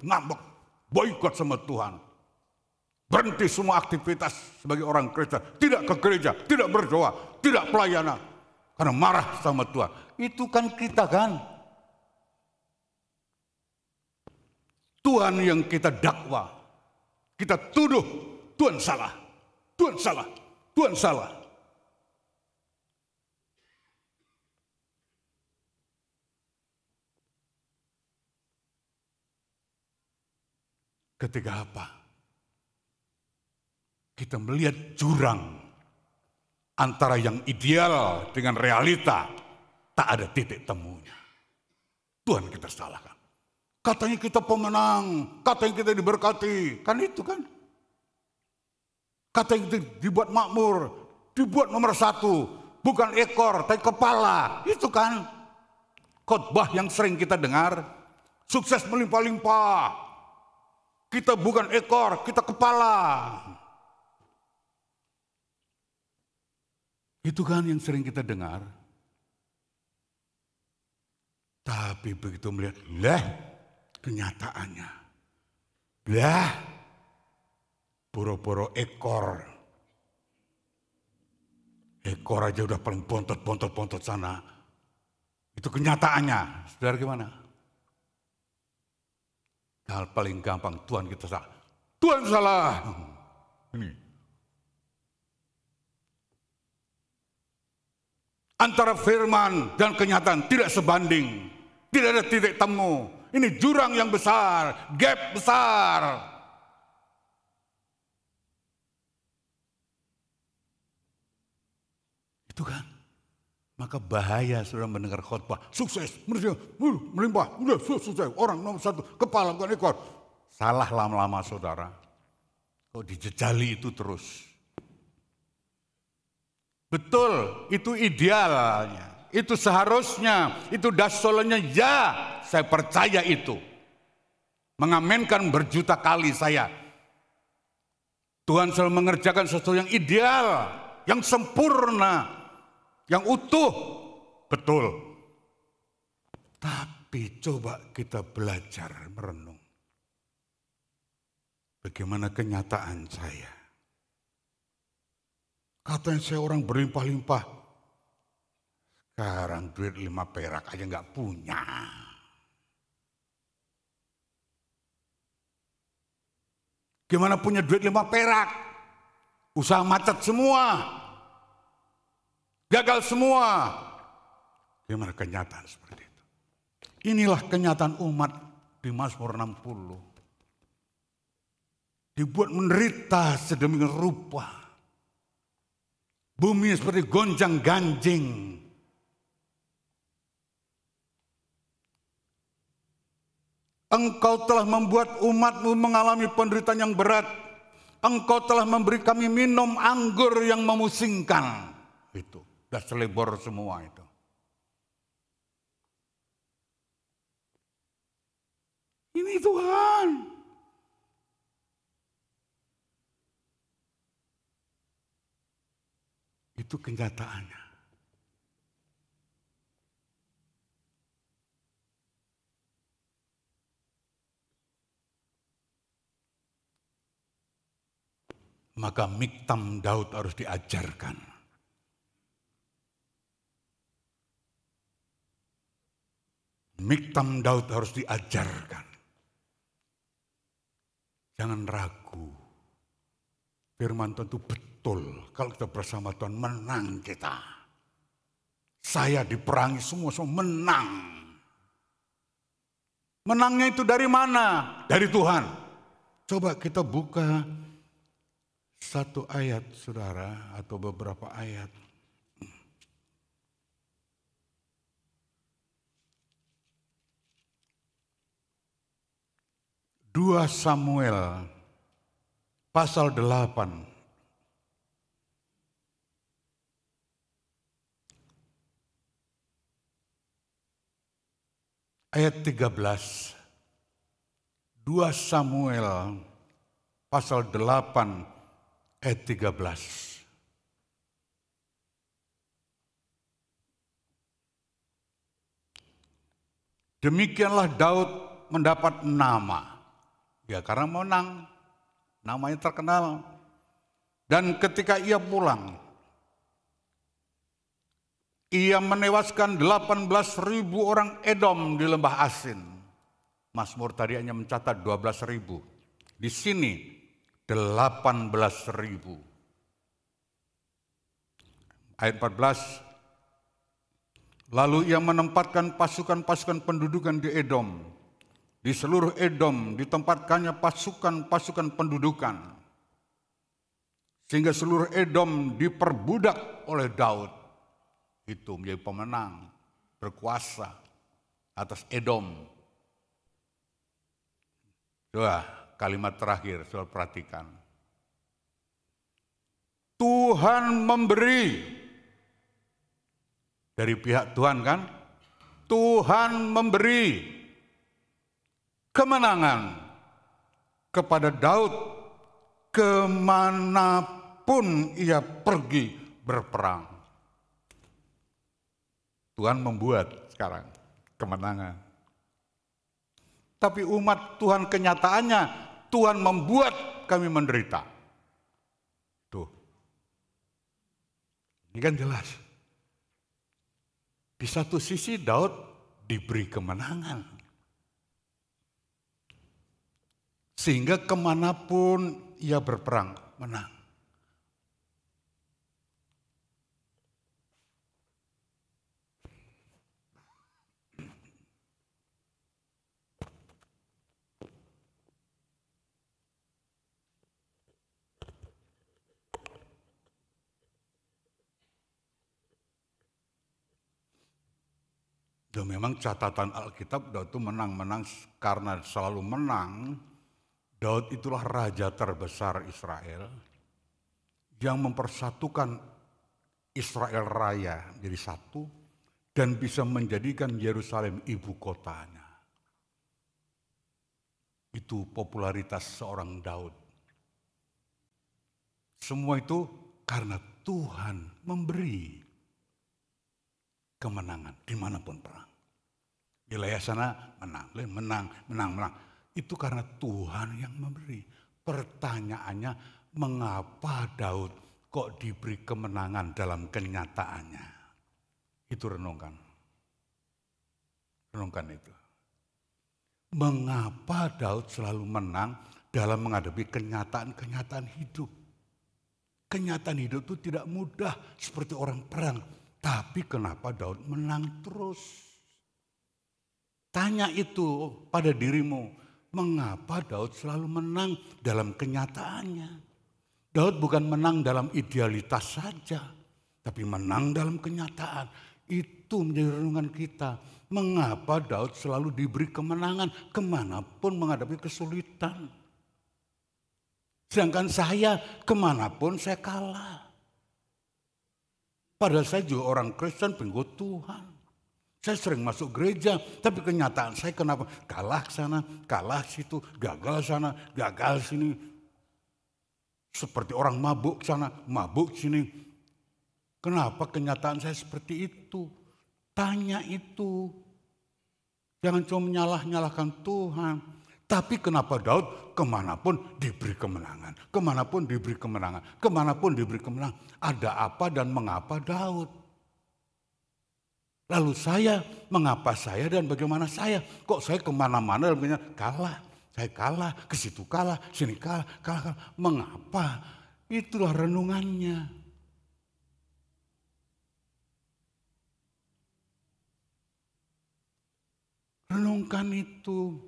Speaker 3: ngambek, boikot sama Tuhan. Berhenti semua aktivitas sebagai orang Kristen. Tidak ke gereja, tidak berdoa, tidak pelayanan. Karena marah sama Tuhan. Itu kan kita kan. Tuhan yang kita dakwa. Kita tuduh, Tuhan salah, Tuhan salah, Tuhan salah. Ketika apa? Kita melihat jurang antara yang ideal dengan realita, tak ada titik temunya. Tuhan kita salahkan. Katanya kita pemenang, katanya kita diberkati, kan itu kan. Katanya kita dibuat makmur, dibuat nomor 1, bukan ekor, tapi kepala, itu kan. Khotbah yang sering kita dengar, sukses melimpah-limpah. Kita bukan ekor, kita kepala. Itu kan yang sering kita dengar. Tapi begitu melihat, kenyataannya. Boro-boro ekor. Ekor aja udah paling bontot sana. Itu kenyataannya. Saudara gimana? Hal paling gampang, Tuhan kita salah. Tuhan salah. Ini. Antara firman dan kenyataan tidak sebanding. Tidak ada titik temu. Ini jurang yang besar, gap besar. Itu kan. Maka bahaya saudara mendengar khotbah. Sukses, melimpah, udah sukses. Orang nomor 1, kepala bukan ekor. Salah lama-lama saudara. Kok dijejali itu terus. Betul, itu idealnya. Itu seharusnya, itu dasolnya, ya saya percaya itu. Mengamenkan berjuta kali saya. Tuhan selalu mengerjakan sesuatu yang ideal, yang sempurna, yang utuh. Betul. Tapi coba kita belajar merenung. Bagaimana kenyataan saya. Katanya saya orang berlimpah-limpah. Sekarang duit 5 perak aja nggak punya. Gimana punya duit 5 perak? Usaha macet semua. Gagal semua. Gimana kenyataan seperti itu? Inilah kenyataan umat di Mazmur 60. Dibuat menderita sedemikian rupa. Bumi seperti gonjang ganjing. Engkau telah membuat umatmu mengalami penderitaan yang berat. Engkau telah memberi kami minum anggur yang memusingkan. Itu, sudah selebor semua itu. Ini Tuhan. Itu kenyataannya. Maka Miktam Daud harus diajarkan. Miktam Daud harus diajarkan. Jangan ragu. Firman Tuhan itu betul. Kalau kita bersama Tuhan, menang kita. Saya diperangi semua menang. Menangnya itu dari mana? Dari Tuhan. Coba kita buka satu ayat, saudara, atau beberapa ayat. Dua Samuel pasal 8. Ayat 13. 2 Samuel pasal 8 ayat 13. Demikianlah Daud mendapat nama. Ya karena menang, namanya terkenal. Dan ketika ia pulang, ia menewaskan 18.000 orang Edom di lembah Asin. Mazmur tadi hanya mencatat 12.000. Di sini 18.000. Ayat 14. Lalu ia menempatkan pasukan-pasukan pendudukan di Edom. Di seluruh Edom ditempatkannya pasukan-pasukan pendudukan. Sehingga seluruh Edom diperbudak oleh Daud. Itu menjadi pemenang, berkuasa atas Edom. Coba kalimat terakhir, saudara perhatikan. Tuhan memberi. Dari pihak Tuhan kan? Tuhan memberi kemenangan kepada Daud kemanapun ia pergi berperang. Tuhan membuat sekarang kemenangan. Tapi umat Tuhan kenyataannya, Tuhan membuat kami menderita. Tuh. Ini kan jelas. Di satu sisi Daud diberi kemenangan. Sehingga kemanapun ia berperang, menang. Dan memang catatan Alkitab Daud itu menang karena selalu menang. Daud itulah raja terbesar Israel yang mempersatukan Israel raya jadi satu dan bisa menjadikan Yerusalem ibu kotanya. Itu popularitas seorang Daud. Semua itu karena Tuhan memberi kemenangan dimanapun perang. Wilayah sana menang. Itu karena Tuhan yang memberi. Pertanyaannya, mengapa Daud kok diberi kemenangan dalam kenyataannya? Itu renungkan itu. Mengapa Daud selalu menang dalam menghadapi kenyataan-kenyataan hidup? Kenyataan hidup itu tidak mudah seperti orang perang. Tapi kenapa Daud menang terus? Tanya itu pada dirimu. Mengapa Daud selalu menang dalam kenyataannya? Daud bukan menang dalam idealitas saja. Tapi menang dalam kenyataan. Itu menjadi renungan kita. Mengapa Daud selalu diberi kemenangan kemanapun menghadapi kesulitan. Sedangkan saya kemanapun saya kalah. Padahal saya juga orang Kristen pengikut Tuhan. Saya sering masuk gereja, tapi kenyataan saya kenapa? Kalah sana, kalah situ, gagal sana, gagal sini. Seperti orang mabuk sana, mabuk sini. Kenapa kenyataan saya seperti itu? Tanya itu. Jangan cuma menyalah-nyalahkan Tuhan. Tapi kenapa Daud kemanapun diberi kemenangan. Kemanapun diberi kemenangan. Kemanapun diberi kemenangan. Ada apa dan mengapa Daud? Lalu saya, mengapa saya dan bagaimana saya? Kok saya kemana-mana dan kalah. Saya kalah, ke situ kalah, sini kalah. Mengapa? Itulah renungannya. Renungkan itu.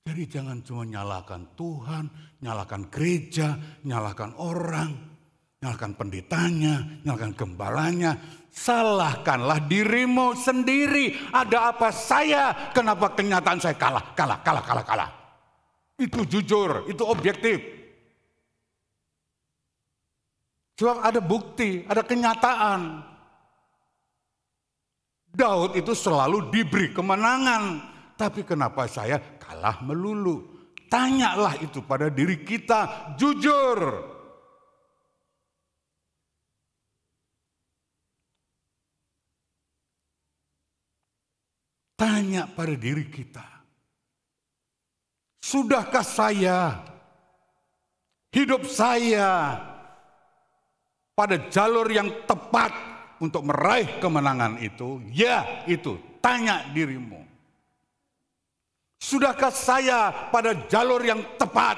Speaker 3: Jadi jangan cuma nyalakan Tuhan, nyalakan gereja, nyalakan orang, nyalakan pendetanya, nyalakan gembalanya. Salahkanlah dirimu sendiri. Ada apa saya? Kenapa kenyataan saya kalah? Itu jujur, itu objektif. Sebab ada bukti, ada kenyataan. Daud itu selalu diberi kemenangan. Tapi kenapa saya kalah melulu? Tanyalah itu pada diri kita, jujur. Tanya pada diri kita. Sudahkah saya, hidup saya, pada jalur yang tepat untuk meraih kemenangan itu? Ya, itu. Tanya dirimu. Sudahkah saya pada jalur yang tepat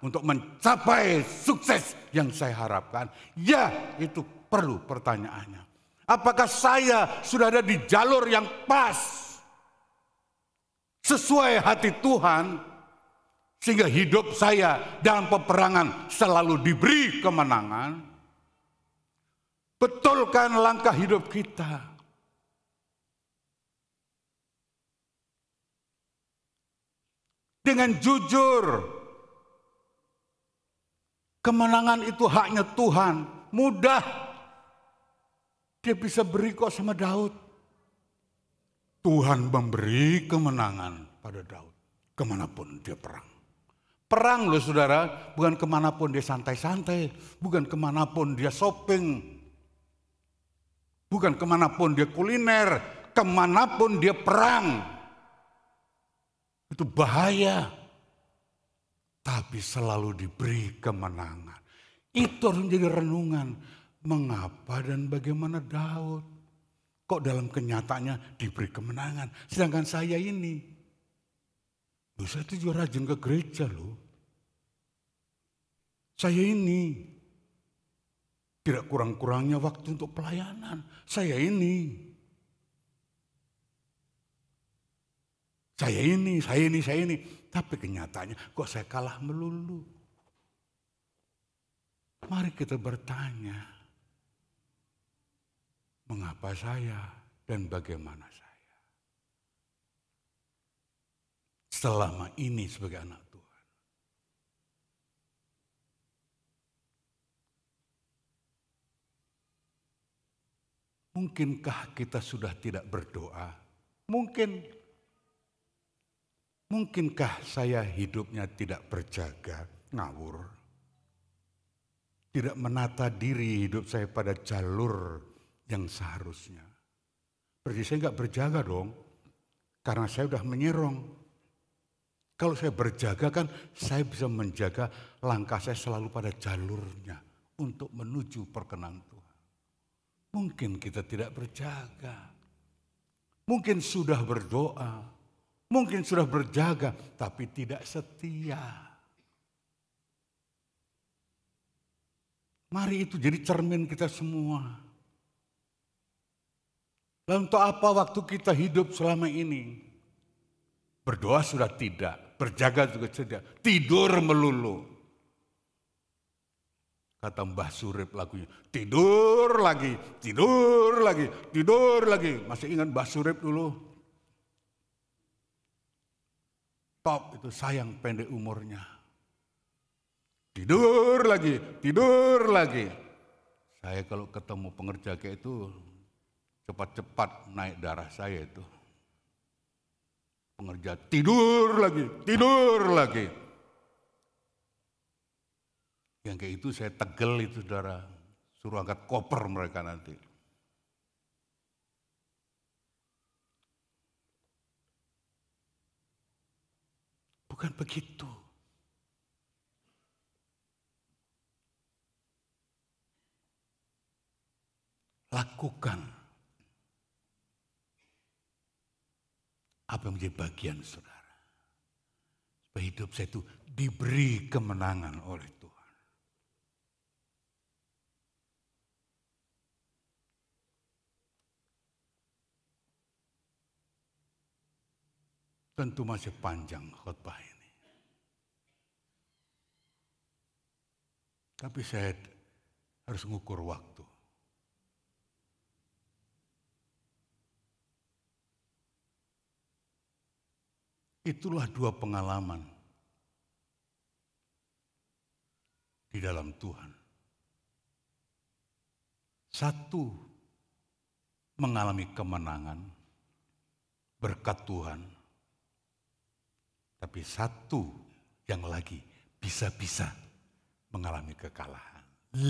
Speaker 3: untuk mencapai sukses yang saya harapkan? Ya, itu perlu pertanyaannya. Apakah saya sudah ada di jalur yang pas, sesuai hati Tuhan, sehingga hidup saya dalam peperangan selalu diberi kemenangan? Betulkan langkah hidup kita. Dengan jujur. Kemenangan itu haknya Tuhan. Mudah. Dia bisa beri kok sama Daud. Tuhan memberi kemenangan pada Daud. Kemanapun dia perang. Perang loh saudara. Bukan kemanapun dia santai-santai. Bukan kemanapun dia shopping. Bukan kemanapun dia kuliner. Kemanapun dia perang. Itu bahaya. Tapi selalu diberi kemenangan. Itu harus menjadi renungan. Mengapa dan bagaimana Daud? Kok dalam kenyataannya diberi kemenangan. Sedangkan saya ini. Saya itu juga rajin ke gereja loh. Saya ini. Tidak kurang-kurangnya waktu untuk pelayanan. Saya ini. Saya ini. Tapi kenyataannya kok saya kalah melulu. Mari kita bertanya. Mengapa saya dan bagaimana saya? Selama ini sebagai anak Tuhan. Mungkinkah kita sudah tidak berdoa? Mungkin. Mungkinkah saya hidupnya tidak berjaga, ngawur? Tidak menata diri hidup saya pada jalur yang seharusnya. Berarti saya nggak berjaga dong, karena saya sudah menyerong. Kalau saya berjaga kan saya bisa menjaga langkah saya selalu pada jalurnya untuk menuju perkenan Tuhan. Mungkin kita tidak berjaga, mungkin sudah berdoa, mungkin sudah berjaga, tapi tidak setia. Mari itu jadi cermin kita semua. Lalu untuk apa waktu kita hidup selama ini? Berdoa sudah tidak, berjaga juga tidak, tidur melulu. Kata Mbah Surip lagunya, tidur lagi, tidur lagi, tidur lagi. Masih ingat Mbah Surip dulu? Top itu sayang pendek umurnya. Tidur lagi, tidur lagi. Saya kalau ketemu pengerja kayak itu cepat-cepat naik darah saya itu. Pengerja tidur lagi, tidur lagi. Yang kayak itu saya tegel itu saudara. Suruh angkat koper mereka nanti. Bukan begitu. Lakukan apa yang menjadi bagian saudara. Supaya hidup saya itu diberi kemenangan oleh Tuhan. Tentu masih panjang khotbah ini. Tapi saya harus mengukur waktu. Itulah dua pengalaman di dalam Tuhan. Satu, mengalami kemenangan berkat Tuhan. Tapi satu yang lagi bisa-bisa mengalami kekalahan.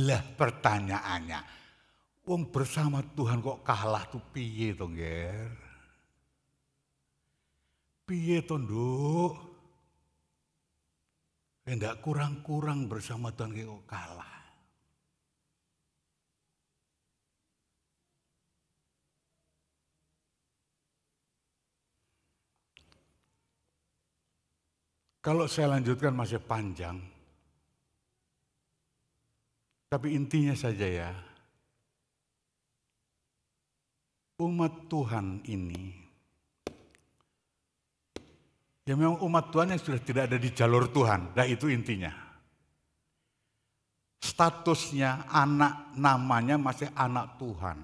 Speaker 3: Lah pertanyaannya, wong bersama Tuhan kok kalah tuh piye to, Nger? Piye to, Nduk? Enggak kurang-kurang bersama Tuhan kok kalah. Kalau saya lanjutkan masih panjang. Tapi intinya saja ya. Umat Tuhan ini, ya memang umat Tuhan yang sudah tidak ada di jalur Tuhan. Nah itu intinya. Statusnya anak, namanya masih anak Tuhan.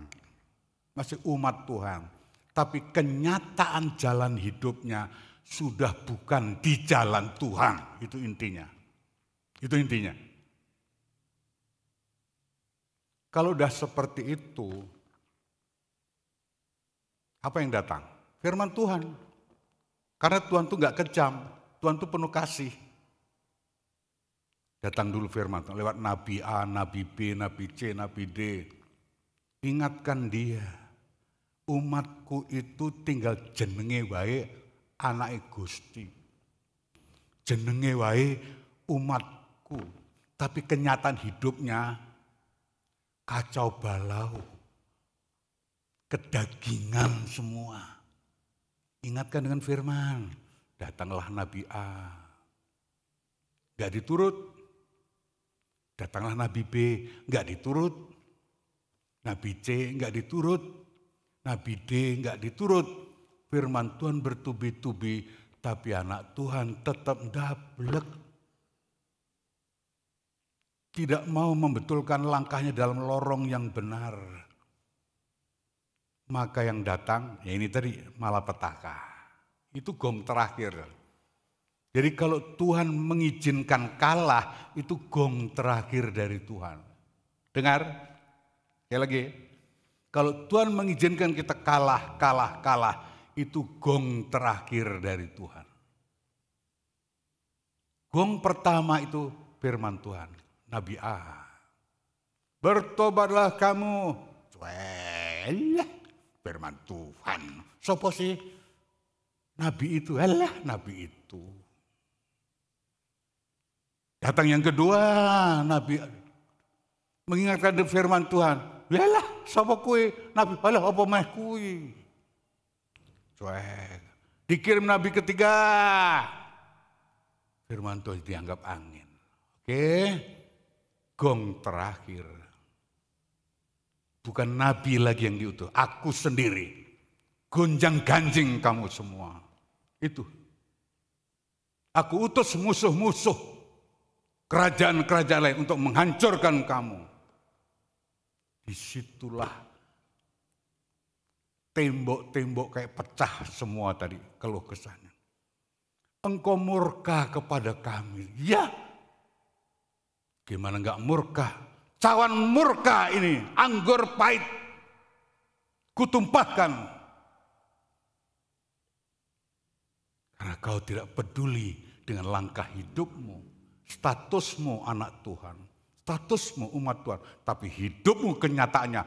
Speaker 3: Masih umat Tuhan. Tapi kenyataan jalan hidupnya sudah bukan di jalan Tuhan. Itu intinya. Itu intinya. Kalau udah seperti itu, apa yang datang? Firman Tuhan. Karena Tuhan tuh gak kejam, Tuhan tuh penuh kasih. Datang dulu firman Tuhan lewat Nabi A, Nabi B, Nabi C, Nabi D. Ingatkan dia, umatku itu tinggal jenenge wae anake Gusti. Jenenge wae umatku, tapi kenyataan hidupnya kacau balau, kedagingan semua. Ingatkan dengan firman, datanglah Nabi A, gak diturut. Datanglah Nabi B, gak diturut. Nabi C gak diturut. Nabi D gak diturut. Firman Tuhan bertubi-tubi, tapi anak Tuhan tetap dablek. Tidak mau membetulkan langkahnya dalam lorong yang benar. Maka yang datang, ya ini tadi malapetaka. Itu gong terakhir. Jadi kalau Tuhan mengizinkan kalah, itu gong terakhir dari Tuhan. Dengar, sekali lagi. Kalau Tuhan mengizinkan kita kalah, itu gong terakhir dari Tuhan. Gong pertama itu firman Tuhan, Nabi A. Bertobatlah kamu. Cuelah, firman Tuhan. Sopo sih? Nabi itu, Nabi itu. Datang yang kedua, Nabi mengingatkan firman Tuhan. Yalah, sapa kue? Nabi, apa meh kue? Cuek. Dikirim Nabi ketiga. Firman Tuhan dianggap angin. Oke, gong terakhir. Bukan Nabi lagi yang diutus, aku sendiri. Gonjang ganjing kamu semua. Itu. Aku utus musuh-musuh kerajaan-kerajaan lain untuk menghancurkan kamu. Disitulah tembok-tembok kayak pecah semua tadi keluh kesahnya. Engkau murka kepada kami. Ya. Gimana enggak murka? Cawan murka ini, anggur pahit. Kutumpahkan. Karena kau tidak peduli dengan langkah hidupmu. Statusmu anak Tuhan. Statusmu umat Tuhan. Tapi hidupmu kenyataannya.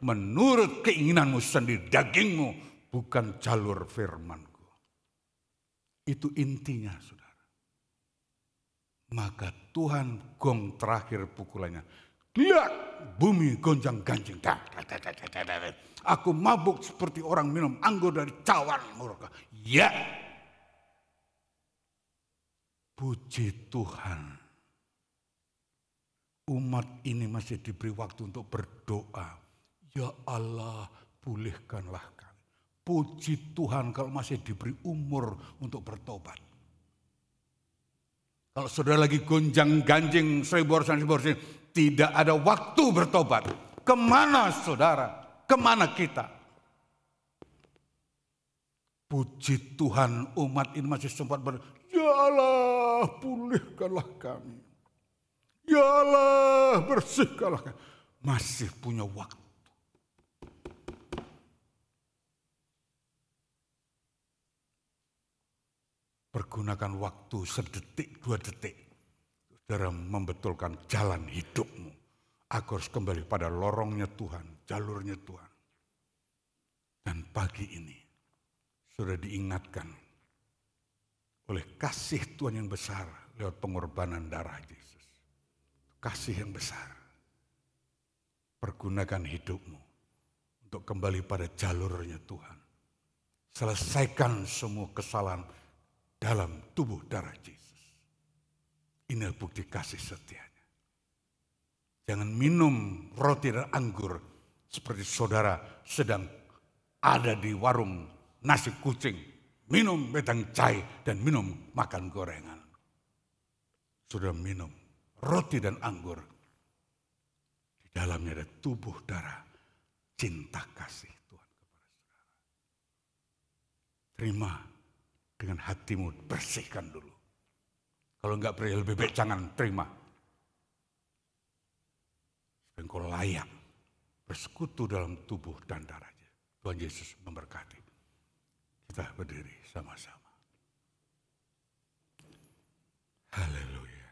Speaker 3: Menurut keinginanmu sendiri, dagingmu. Bukan jalur firmanku. Itu intinya, saudara. Maka Tuhan gong terakhir pukulannya. Lihat bumi gonjang ganjing. Aku mabuk seperti orang minum anggur dari cawan murka. Ya. Puji Tuhan. Umat ini masih diberi waktu untuk berdoa. Ya Allah, pulihkanlah kami. Puji Tuhan kalau masih diberi umur untuk bertobat. Kalau saudara lagi gonjang ganjing 1000 orang, tidak ada waktu bertobat. Kemana saudara? Kemana kita? Puji Tuhan umat ini masih sempat ya Allah pulihkanlah kami. Ya Allah bersihkanlah kami. Masih punya waktu. Pergunakan waktu sedetik, 2 detik. Saudara membetulkan jalan hidupmu. Aku harus kembali pada lorongnya Tuhan, jalurnya Tuhan. Dan pagi ini, sudah diingatkan oleh kasih Tuhan yang besar lewat pengorbanan darah Yesus. Kasih yang besar. Pergunakan hidupmu untuk kembali pada jalurnya Tuhan. Selesaikan semua kesalahan dalam tubuh darah Yesus. Inilah bukti kasih setianya. Jangan minum roti dan anggur seperti saudara sedang ada di warung nasi kucing. Minum wedang cai dan minum makan gorengan. Sudah minum roti dan anggur. Di dalamnya ada tubuh darah cinta kasih Tuhan kepada saudara. Terima. Dengan hatimu bersihkan dulu. Kalau enggak lebih baik jangan terima. Engkau layak bersekutu dalam tubuh dan darahnya. Tuhan Yesus memberkati. Kita berdiri sama-sama. Haleluya.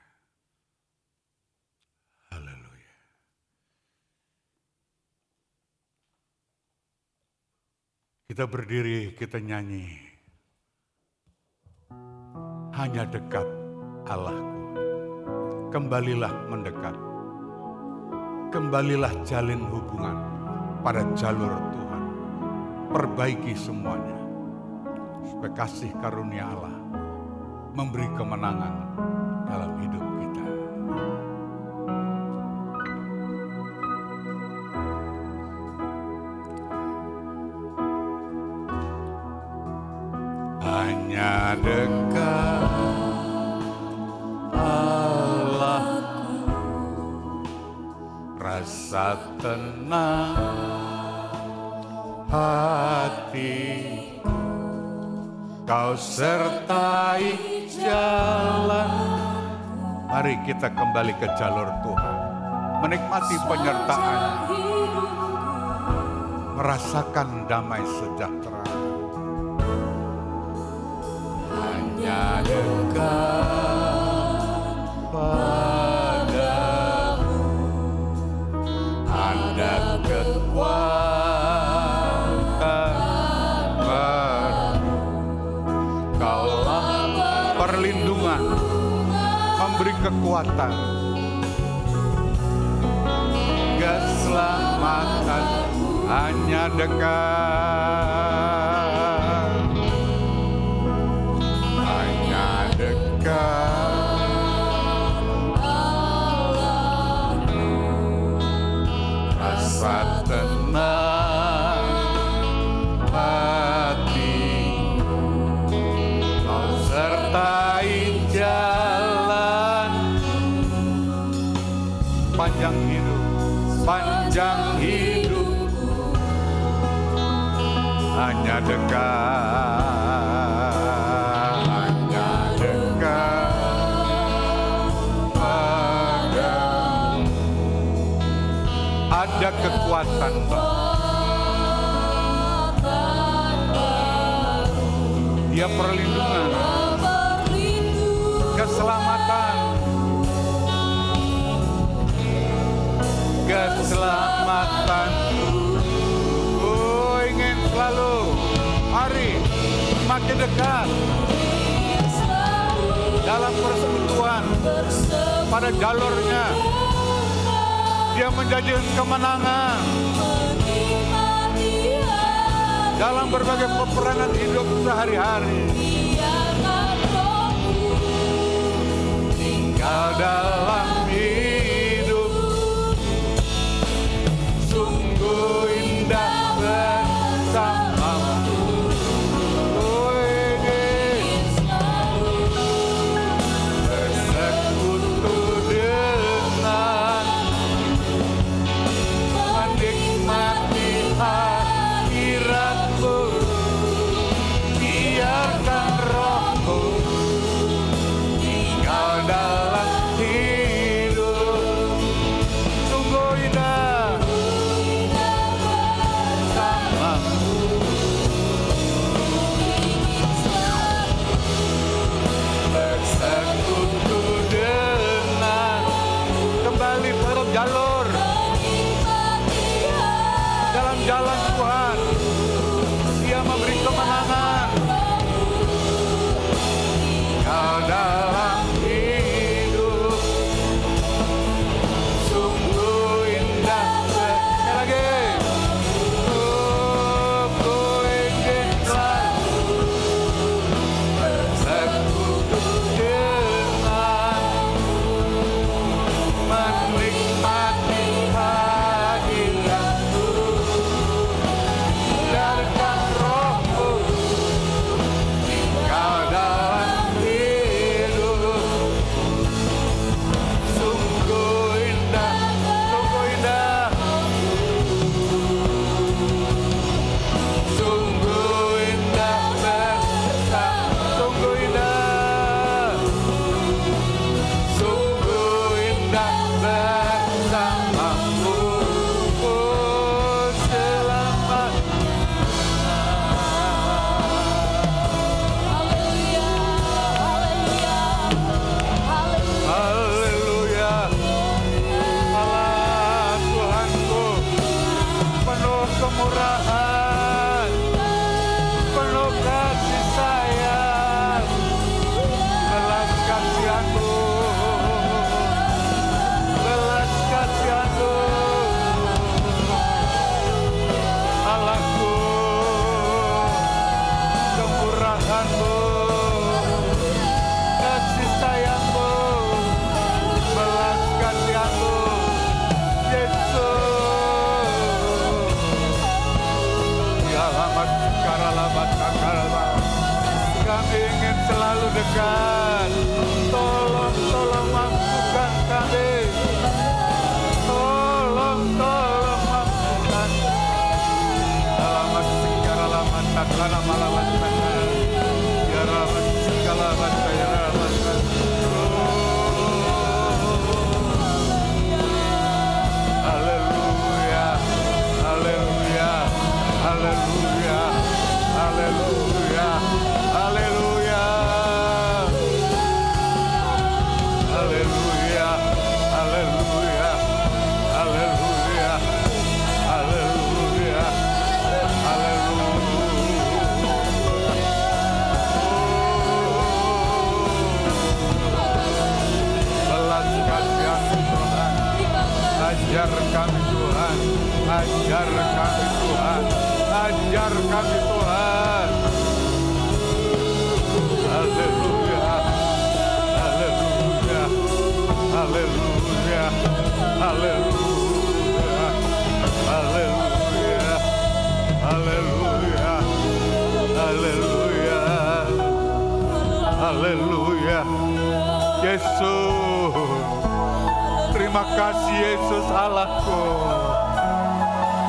Speaker 3: Haleluya. Kita berdiri, kita nyanyi. Hanya dekat Allahku. Kembalilah mendekat. Kembalilah jalin hubungan pada jalur Tuhan. Perbaiki semuanya. Supaya kasih karunia Allah memberi kemenangan dalam hidup kita. Hanya dekat Allahku, rasa tenang hati, Kau sertai jalan. Mari kita kembali ke jalur Tuhan, menikmati penyertaan. merasakan damai sejahtera. Hanya dekat padamu ada kekuatan baru. Kaulah perlindungan, memberi kekuatan, keselamatan hanya dekat, hanya dekat. Rasa tenang hati, kau sertai jalan panjang hidup, panjang hidupku hanya dekat, hanya dekat padamu. Ada kekuatan baru, dia perlindungan, keselamatan, keselamatan. Oh, ingin selalu, mari makin dekat dalam persekutuan pada jalurnya. Dia menjanjikan kemenangan dalam berbagai peperangan hidup sehari-hari. Tinggal dalam hidup sungguh indah bersamamu. Oh, ingin bersekutu dengan, menikmati hadiratmu. Biarkan rohku tinggal dalam hidup. Ajar kami Tuhan, ajar kami Tuhan. Haleluya, haleluya, haleluya, haleluya, haleluya, haleluya, haleluya, haleluya. Yesus, terima kasih Yesus Allahku.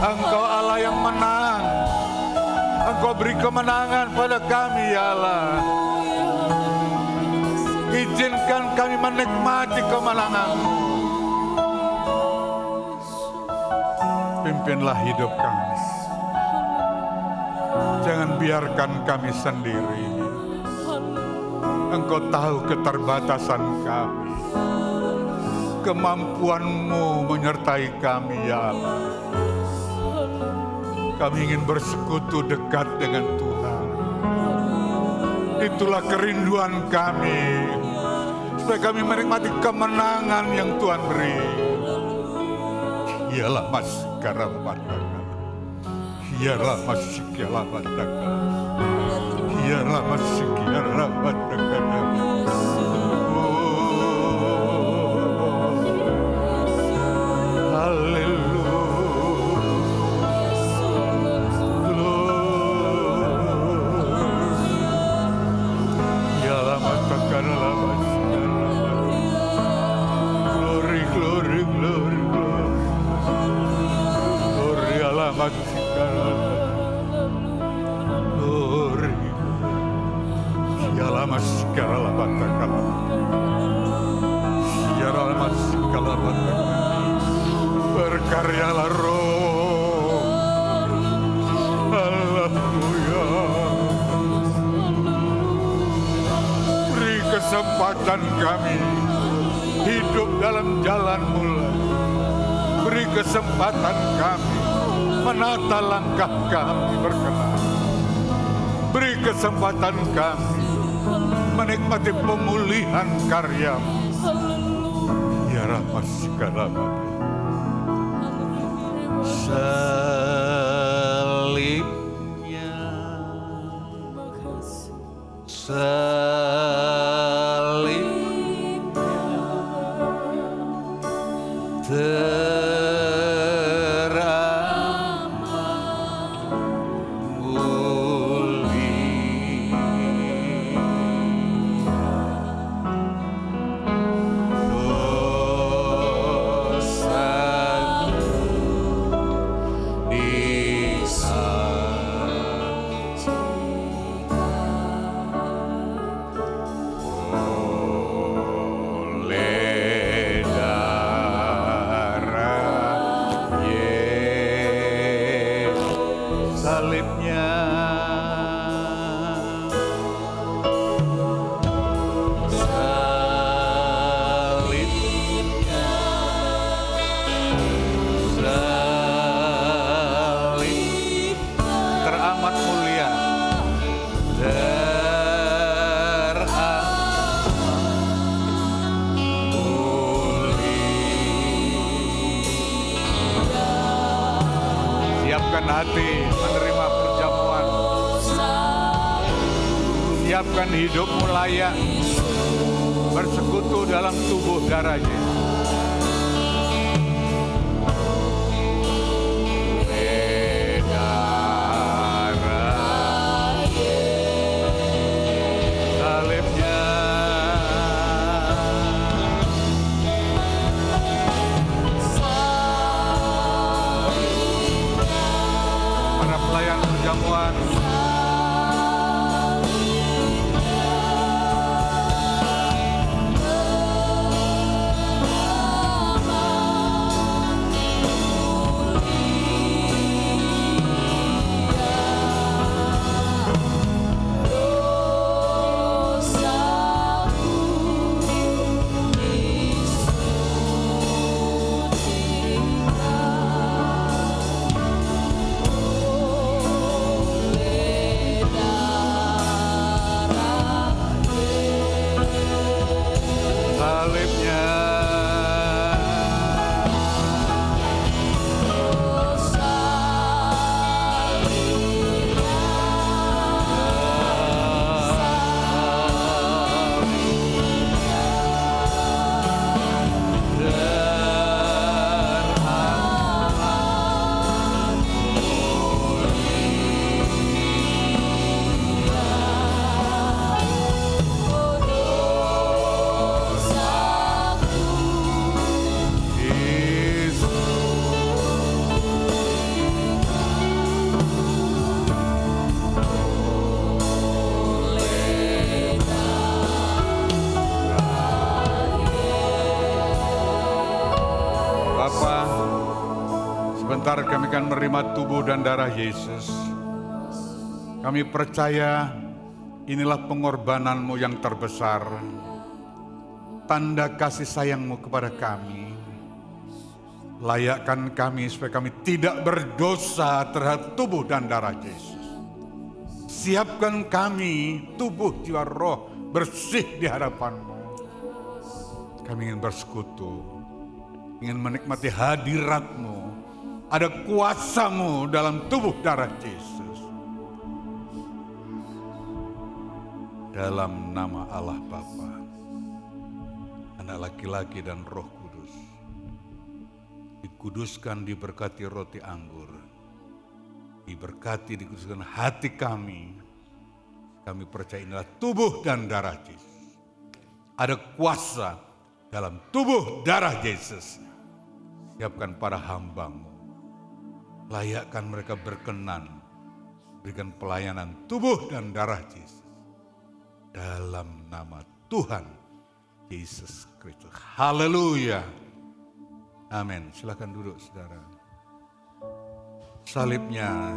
Speaker 3: Engkau Allah yang menang. Engkau beri kemenangan pada kami ya Allah. Izinkan kami menikmati kemenangan-Mu. Pimpinlah hidup kami. Jangan biarkan kami sendiri. Engkau tahu keterbatasan kami. Kemampuan-Mu menyertai kami ya Allah. Kami ingin bersekutu dekat dengan Tuhan. Itulah kerinduan kami. Supaya kami menikmati kemenangan yang Tuhan beri. Ialah masikara bataka. Ialah masikara bataka. Ialah masikara bataka. Berkaryalah Roh. Haleluya. Beri kesempatan kami hidup dalam jalan-Mu. Beri kesempatan kami menata langkah kami berkenan. Beri kesempatan kami menikmati pemulihan karya-Mu. Ya rahmat segala salibnya, salibnya teramat mulia, hati menerima perjamuan. Siapkan hidupmu layak bersekutu dalam tubuh darah-Nya. Sebentar kami akan menerima tubuh dan darah Yesus. Kami percaya inilah pengorbananmu yang terbesar. Tanda kasih sayangmu kepada kami. Layakkan kami supaya kami tidak berdosa terhadap tubuh dan darah Yesus. Siapkan kami tubuh, jiwa, roh bersih di hadapan-Mu. Kami ingin bersekutu, ingin menikmati hadirat-Mu. Ada kuasa-Mu dalam tubuh darah Yesus. Dalam nama Allah Bapa, Anak laki-laki dan Roh Kudus, dikuduskan, diberkati roti anggur, diberkati, dikuduskan hati kami. Kami percaya inilah tubuh dan darah Yesus. Ada kuasa dalam tubuh darah Yesus. Siapkan para hamba-Mu. Layakkan mereka berkenan. Berikan pelayanan tubuh dan darah Yesus. Dalam nama Tuhan Yesus Kristus. Haleluya. Amin. Silakan duduk saudara. Salibnya.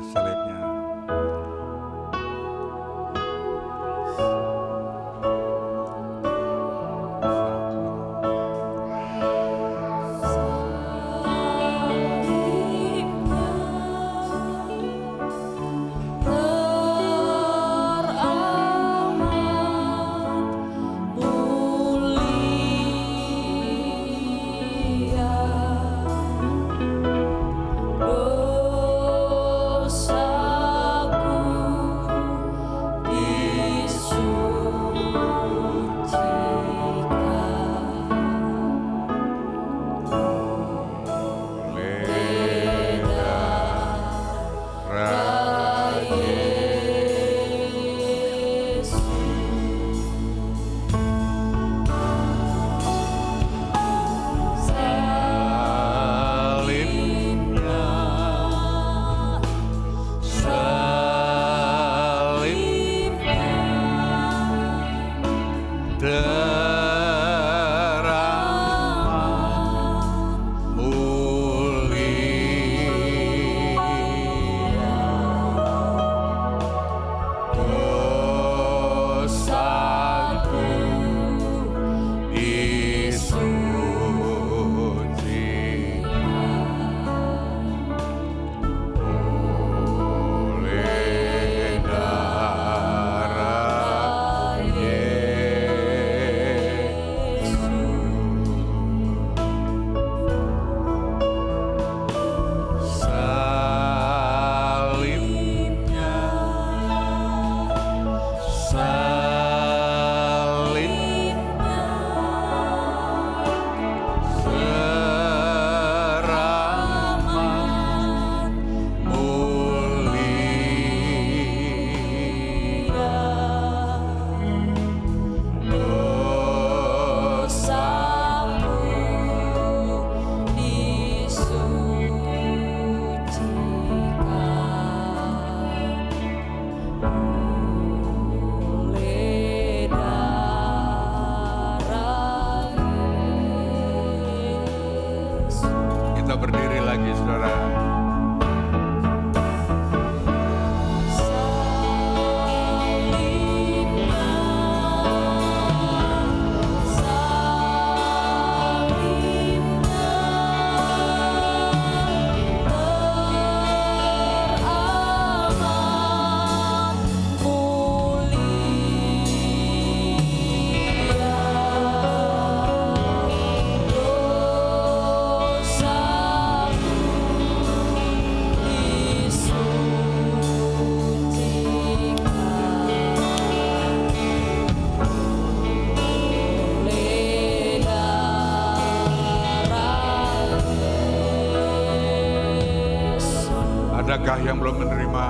Speaker 3: Adakah yang belum menerima?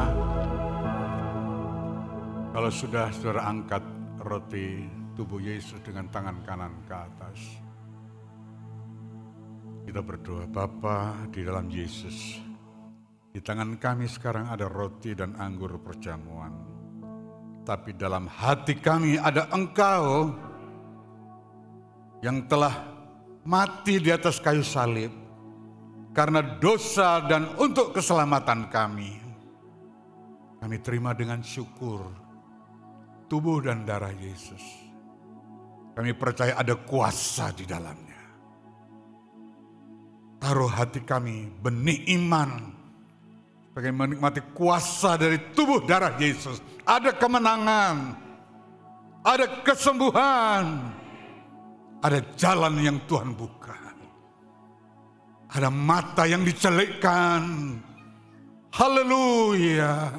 Speaker 3: Kalau sudah, saudara angkat roti tubuh Yesus dengan tangan kanan ke atas. Kita berdoa, Bapa di dalam Yesus, di tangan kami sekarang ada roti dan anggur perjamuan. Tapi dalam hati kami ada Engkau yang telah mati di atas kayu salib. karena dosa dan untuk keselamatan kami. Kami terima dengan syukur tubuh dan darah Yesus. Kami percaya ada kuasa di dalamnya. Taruh hati kami benih iman sebagai menikmati kuasa dari tubuh darah Yesus. Ada kemenangan, ada kesembuhan, ada jalan yang Tuhan buka. Ada mata yang dicelikkan. Haleluya.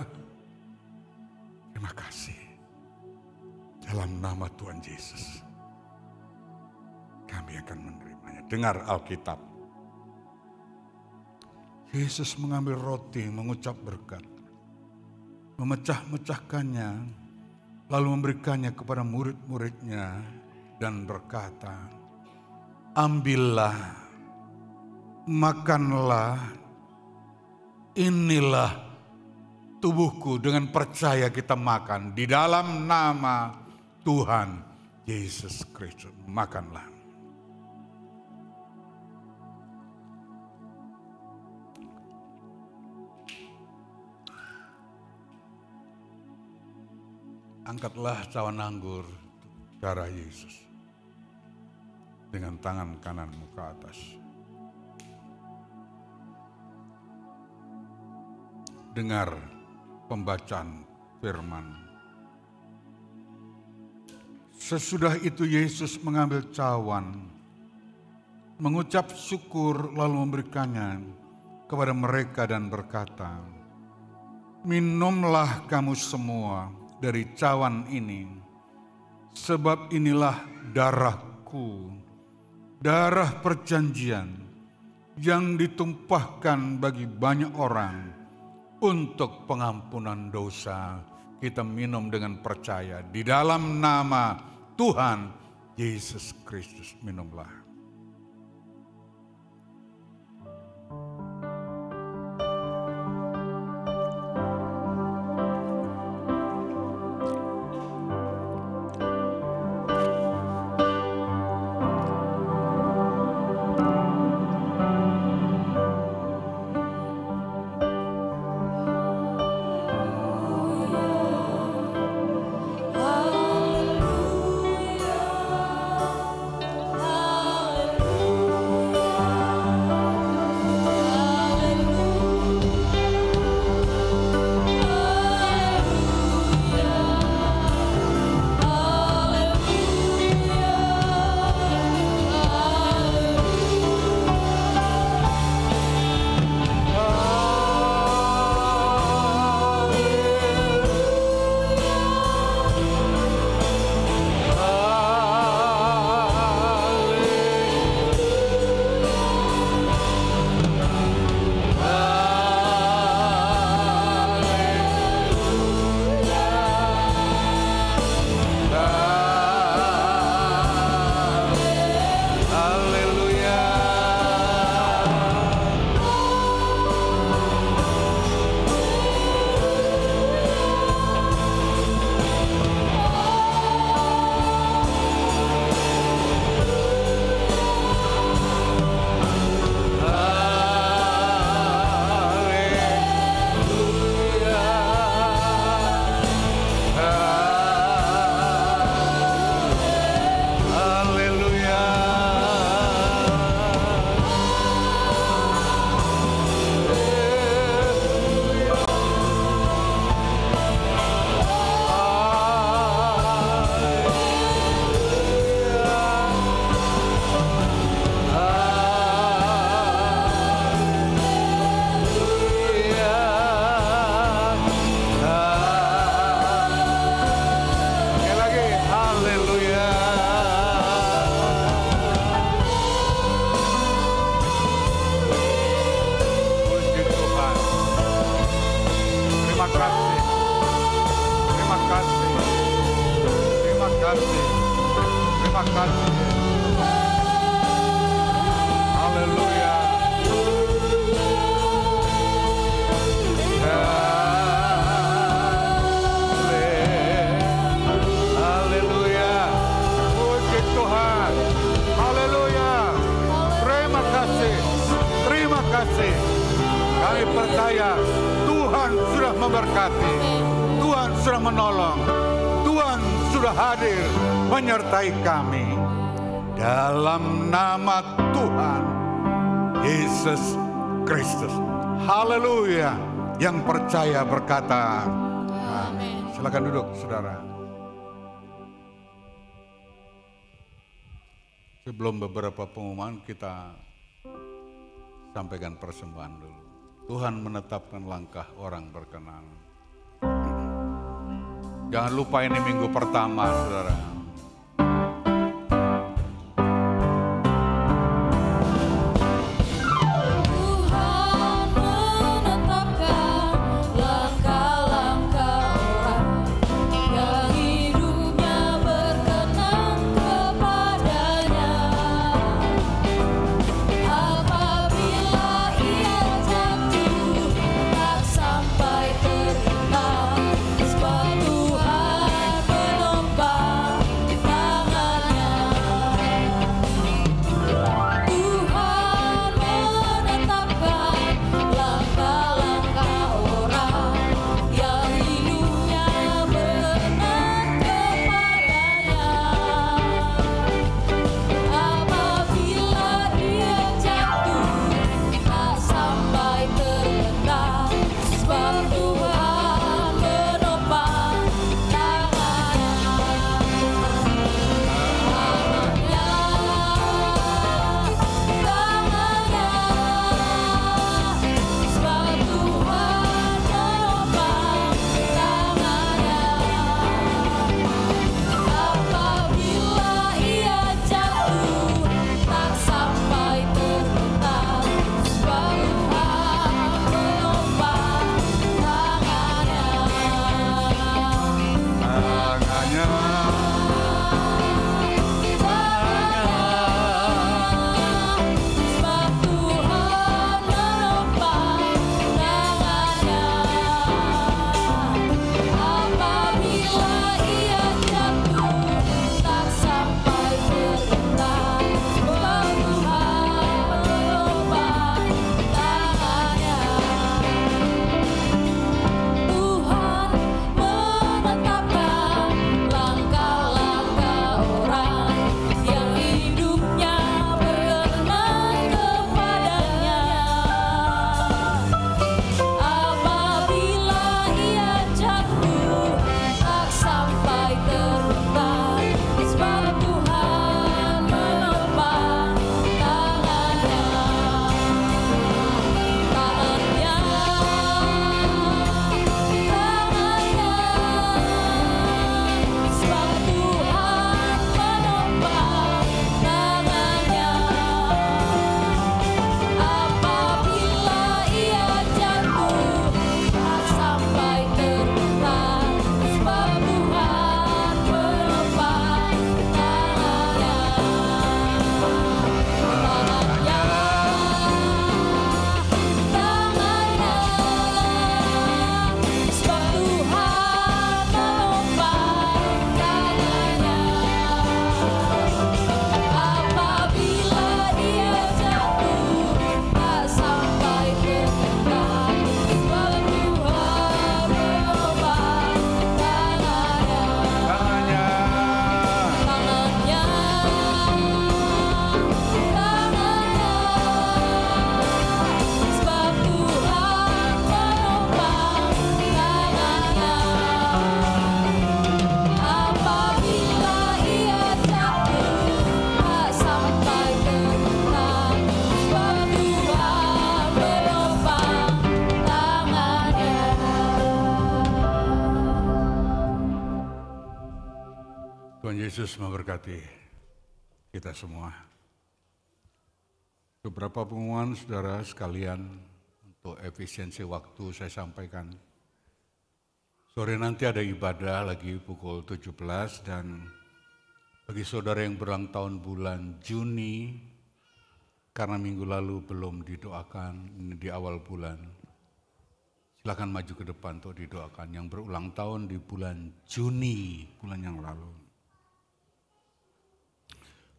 Speaker 3: Terima kasih. Dalam nama Tuhan Yesus, kami akan menerimanya. Dengar Alkitab. Yesus mengambil roti, mengucap berkat, memecah-mecahkannya, lalu memberikannya kepada murid-muridnya dan berkata, ambillah, makanlah, inilah tubuhku. Dengan percaya kita makan di dalam nama Tuhan Yesus Kristus. Makanlah. Angkatlah cawan anggur darah Yesus dengan tangan kananmu ke atas. Dengar pembacaan firman. Sesudah itu Yesus mengambil cawan, mengucap syukur lalu memberikannya kepada mereka dan berkata, minumlah kamu semua dari cawan ini, sebab inilah darahku, darah perjanjian yang ditumpahkan bagi banyak orang untuk pengampunan dosa. Kita minum dengan percaya di dalam nama Tuhan Yesus Kristus. Minumlah.
Speaker 1: Haleluya.
Speaker 3: percaya Tuhan sudah memberkati, Tuhan sudah menolong, Tuhan sudah hadir menyertai kami. Dalam nama Tuhan Yesus Kristus. Haleluya. Yang percaya berkata amin. Silakan duduk, saudara. Sebelum beberapa pengumuman, kita sampaikan persembahan dulu. Tuhan menetapkan langkah orang berkenan. Jangan lupa ini minggu pertama, saudara. Tuhan Yesus memberkati kita semua. Beberapa pengumuman saudara sekalian, untuk efisiensi waktu saya sampaikan. Sore nanti ada ibadah lagi pukul 17, dan bagi saudara yang berulang tahun bulan Juni, karena minggu lalu belum didoakan, ini di awal bulan, silakan maju ke depan untuk didoakan yang berulang tahun di bulan Juni, bulan yang lalu.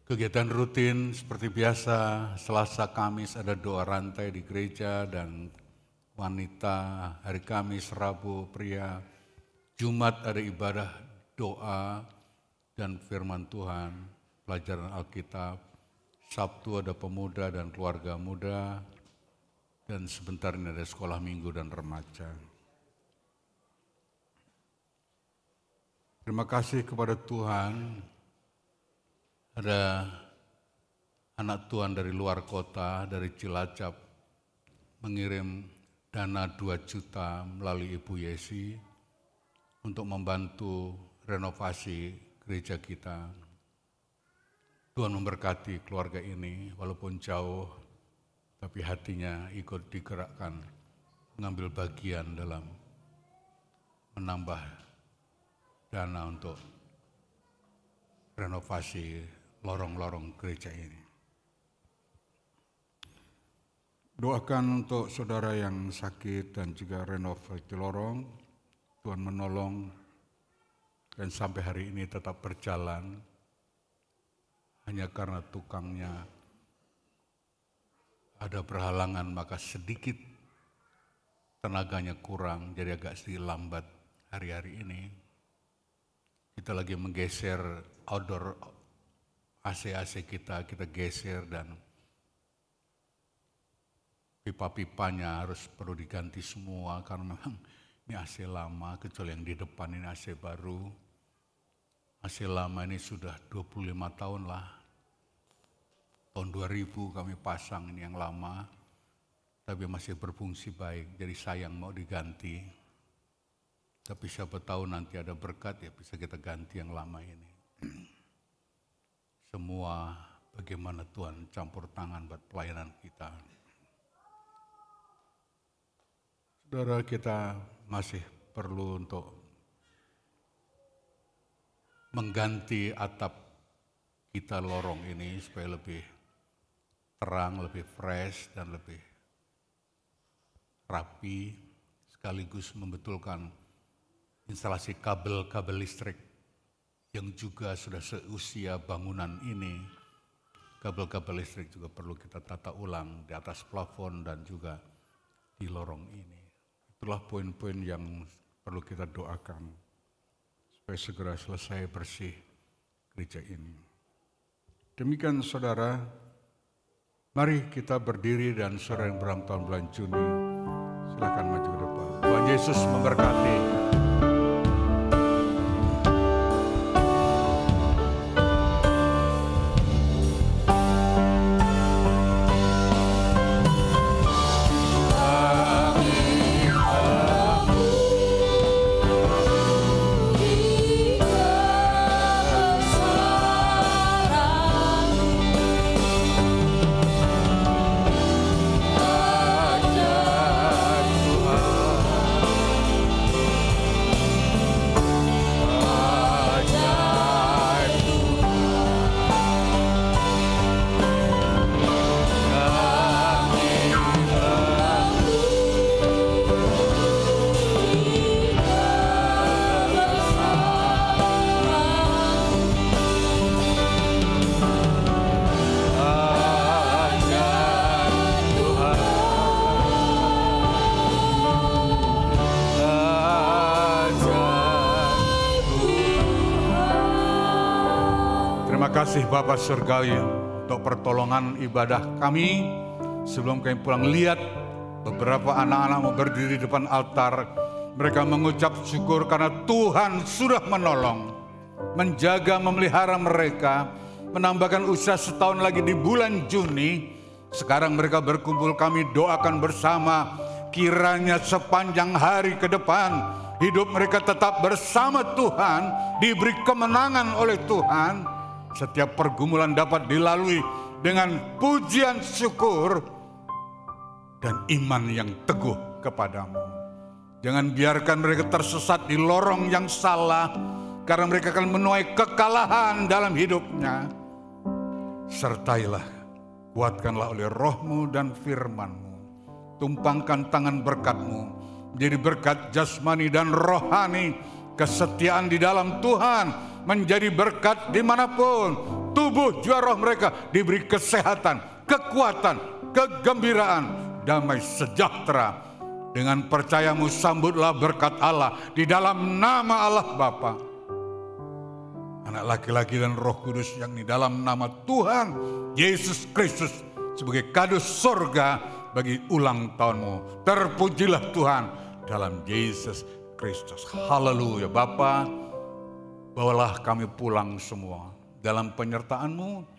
Speaker 3: Kegiatan rutin seperti biasa, Selasa, Kamis ada doa rantai di gereja dan wanita, hari Kamis, Rabu, pria, Jumat ada ibadah, doa, dan firman Tuhan, pelajaran Alkitab, Sabtu ada pemuda dan keluarga muda, dan sebentar ini ada sekolah minggu dan remaja. Terima kasih kepada Tuhan, ada anak Tuhan dari luar kota, dari Cilacap, mengirim dana 2 juta melalui Ibu Yesi untuk membantu renovasi gereja kita. Tuhan memberkati keluarga ini, walaupun jauh, tapi hatinya ikut digerakkan, mengambil bagian dalam menambah dana untuk renovasi lorong-lorong gereja ini. Doakan untuk saudara yang sakit dan juga renovasi lorong, Tuhan menolong dan sampai hari ini tetap berjalan. Hanya karena tukangnya ada berhalangan, maka sedikit tenaganya kurang, jadi agak sedikit lambat hari-hari ini. Kita lagi menggeser outdoor AC-AC kita geser dan pipa-pipanya harus perlu diganti semua karena memang ini AC lama, kecuali yang di depan ini AC baru. AC lama ini sudah 25 tahun lah. Tahun 2000 kami pasang ini yang lama, tapi masih berfungsi baik, jadi sayang mau diganti. Tapi siapa tahu nanti ada berkat ya bisa kita ganti yang lama ini. Semua bagaimana Tuhan campur tangan buat pelayanan kita. Saudara, kita masih perlu untuk mengganti atap kita lorong ini supaya lebih terang, lebih fresh dan lebih rapi, sekaligus membetulkan instalasi kabel-kabel listrik yang juga sudah seusia bangunan ini. Kabel-kabel listrik juga perlu kita tata ulang di atas plafon dan juga di lorong ini. Itulah poin-poin yang perlu kita doakan supaya segera selesai bersih gereja ini. Demikian saudara, mari kita berdiri dan saudara yang berulang tahun bulan Juni, silakan maju ke depan. Tuhan Yesus memberkati. Terima kasih Bapa Surgawi untuk pertolongan ibadah kami. Sebelum kami pulang, lihat beberapa anak-anak mau berdiri di depan altar. Mereka mengucap syukur karena Tuhan sudah menolong, menjaga, memelihara mereka, menambahkan usia setahun lagi di bulan Juni. Sekarang mereka berkumpul, kami doakan bersama, kiranya sepanjang hari ke depan hidup mereka tetap bersama Tuhan, diberi kemenangan oleh Tuhan. Setiap pergumulan dapat dilalui dengan pujian syukur dan iman yang teguh kepadamu. Jangan biarkan mereka tersesat di lorong yang salah, karena mereka akan menuai kekalahan dalam hidupnya. Sertailah, kuatkanlah oleh roh-Mu dan firman-Mu. Tumpangkan tangan berkat-Mu, menjadi berkat jasmani dan rohani. Kesetiaan di dalam Tuhan menjadi berkat dimanapun. Tubuh jiwa roh mereka diberi kesehatan, kekuatan, kegembiraan, damai sejahtera, Dengan percayamu sambutlah berkat Allah di dalam nama Allah Bapa, Anak laki-laki dan Roh Kudus, yang di dalam nama Tuhan Yesus Kristus sebagai kado sorga bagi ulang tahunmu. Terpujilah Tuhan dalam Yesus Kristus. Haleluya. Bapa, bawalah kami pulang semua dalam penyertaan-Mu.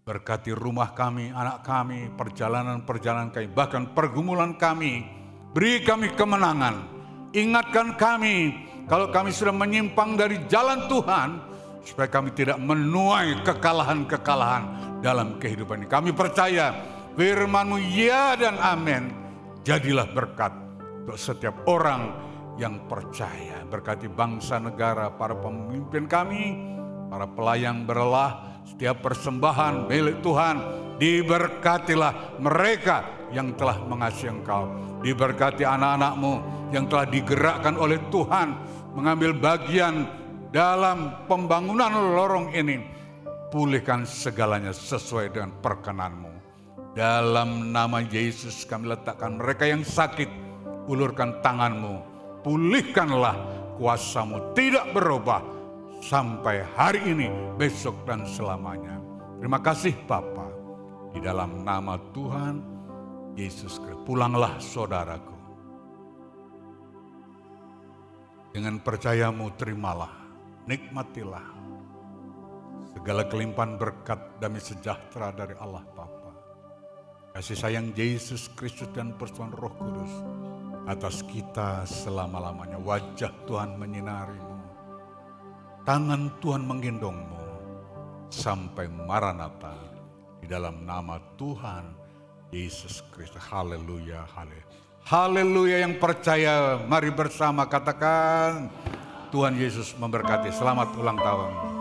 Speaker 3: Berkati rumah kami, anak kami, perjalanan-perjalanan kami, bahkan pergumulan kami. Beri kami kemenangan. Ingatkan kami kalau kami sudah menyimpang dari jalan Tuhan, supaya kami tidak menuai kekalahan-kekalahan dalam kehidupan ini. Kami percaya firman-Mu ya dan amin. Jadilah berkat untuk setiap orang yang percaya. Berkati bangsa negara, para pemimpin kami, para pelayang berlah, setiap persembahan milik Tuhan. Diberkatilah mereka yang telah mengasihi Engkau. Diberkati anak-anak-Mu yang telah digerakkan oleh Tuhan mengambil bagian dalam pembangunan lorong ini. Pulihkan segalanya sesuai dengan perkenan-Mu. Dalam nama Yesus kami letakkan mereka yang sakit, ulurkan tangan-Mu. Pulihkanlah kuasa-Mu, tidak berubah sampai hari ini, besok dan selamanya. Terima kasih Bapa. Di dalam nama Tuhan Yesus Kristus. Pulanglah saudaraku. Dengan percayamu terimalah, nikmatilah segala kelimpahan berkat damai sejahtera dari Allah Bapa. Kasih sayang Yesus Kristus dan persekutuan Roh Kudus atas kita selama-lamanya. Wajah Tuhan menyinarimu, tangan Tuhan menggendongmu sampai Maranatha, di dalam nama Tuhan Yesus Kristus. Haleluya, haleluya. Haleluya. Yang percaya mari bersama katakan Tuhan Yesus memberkati. Selamat ulang tahun.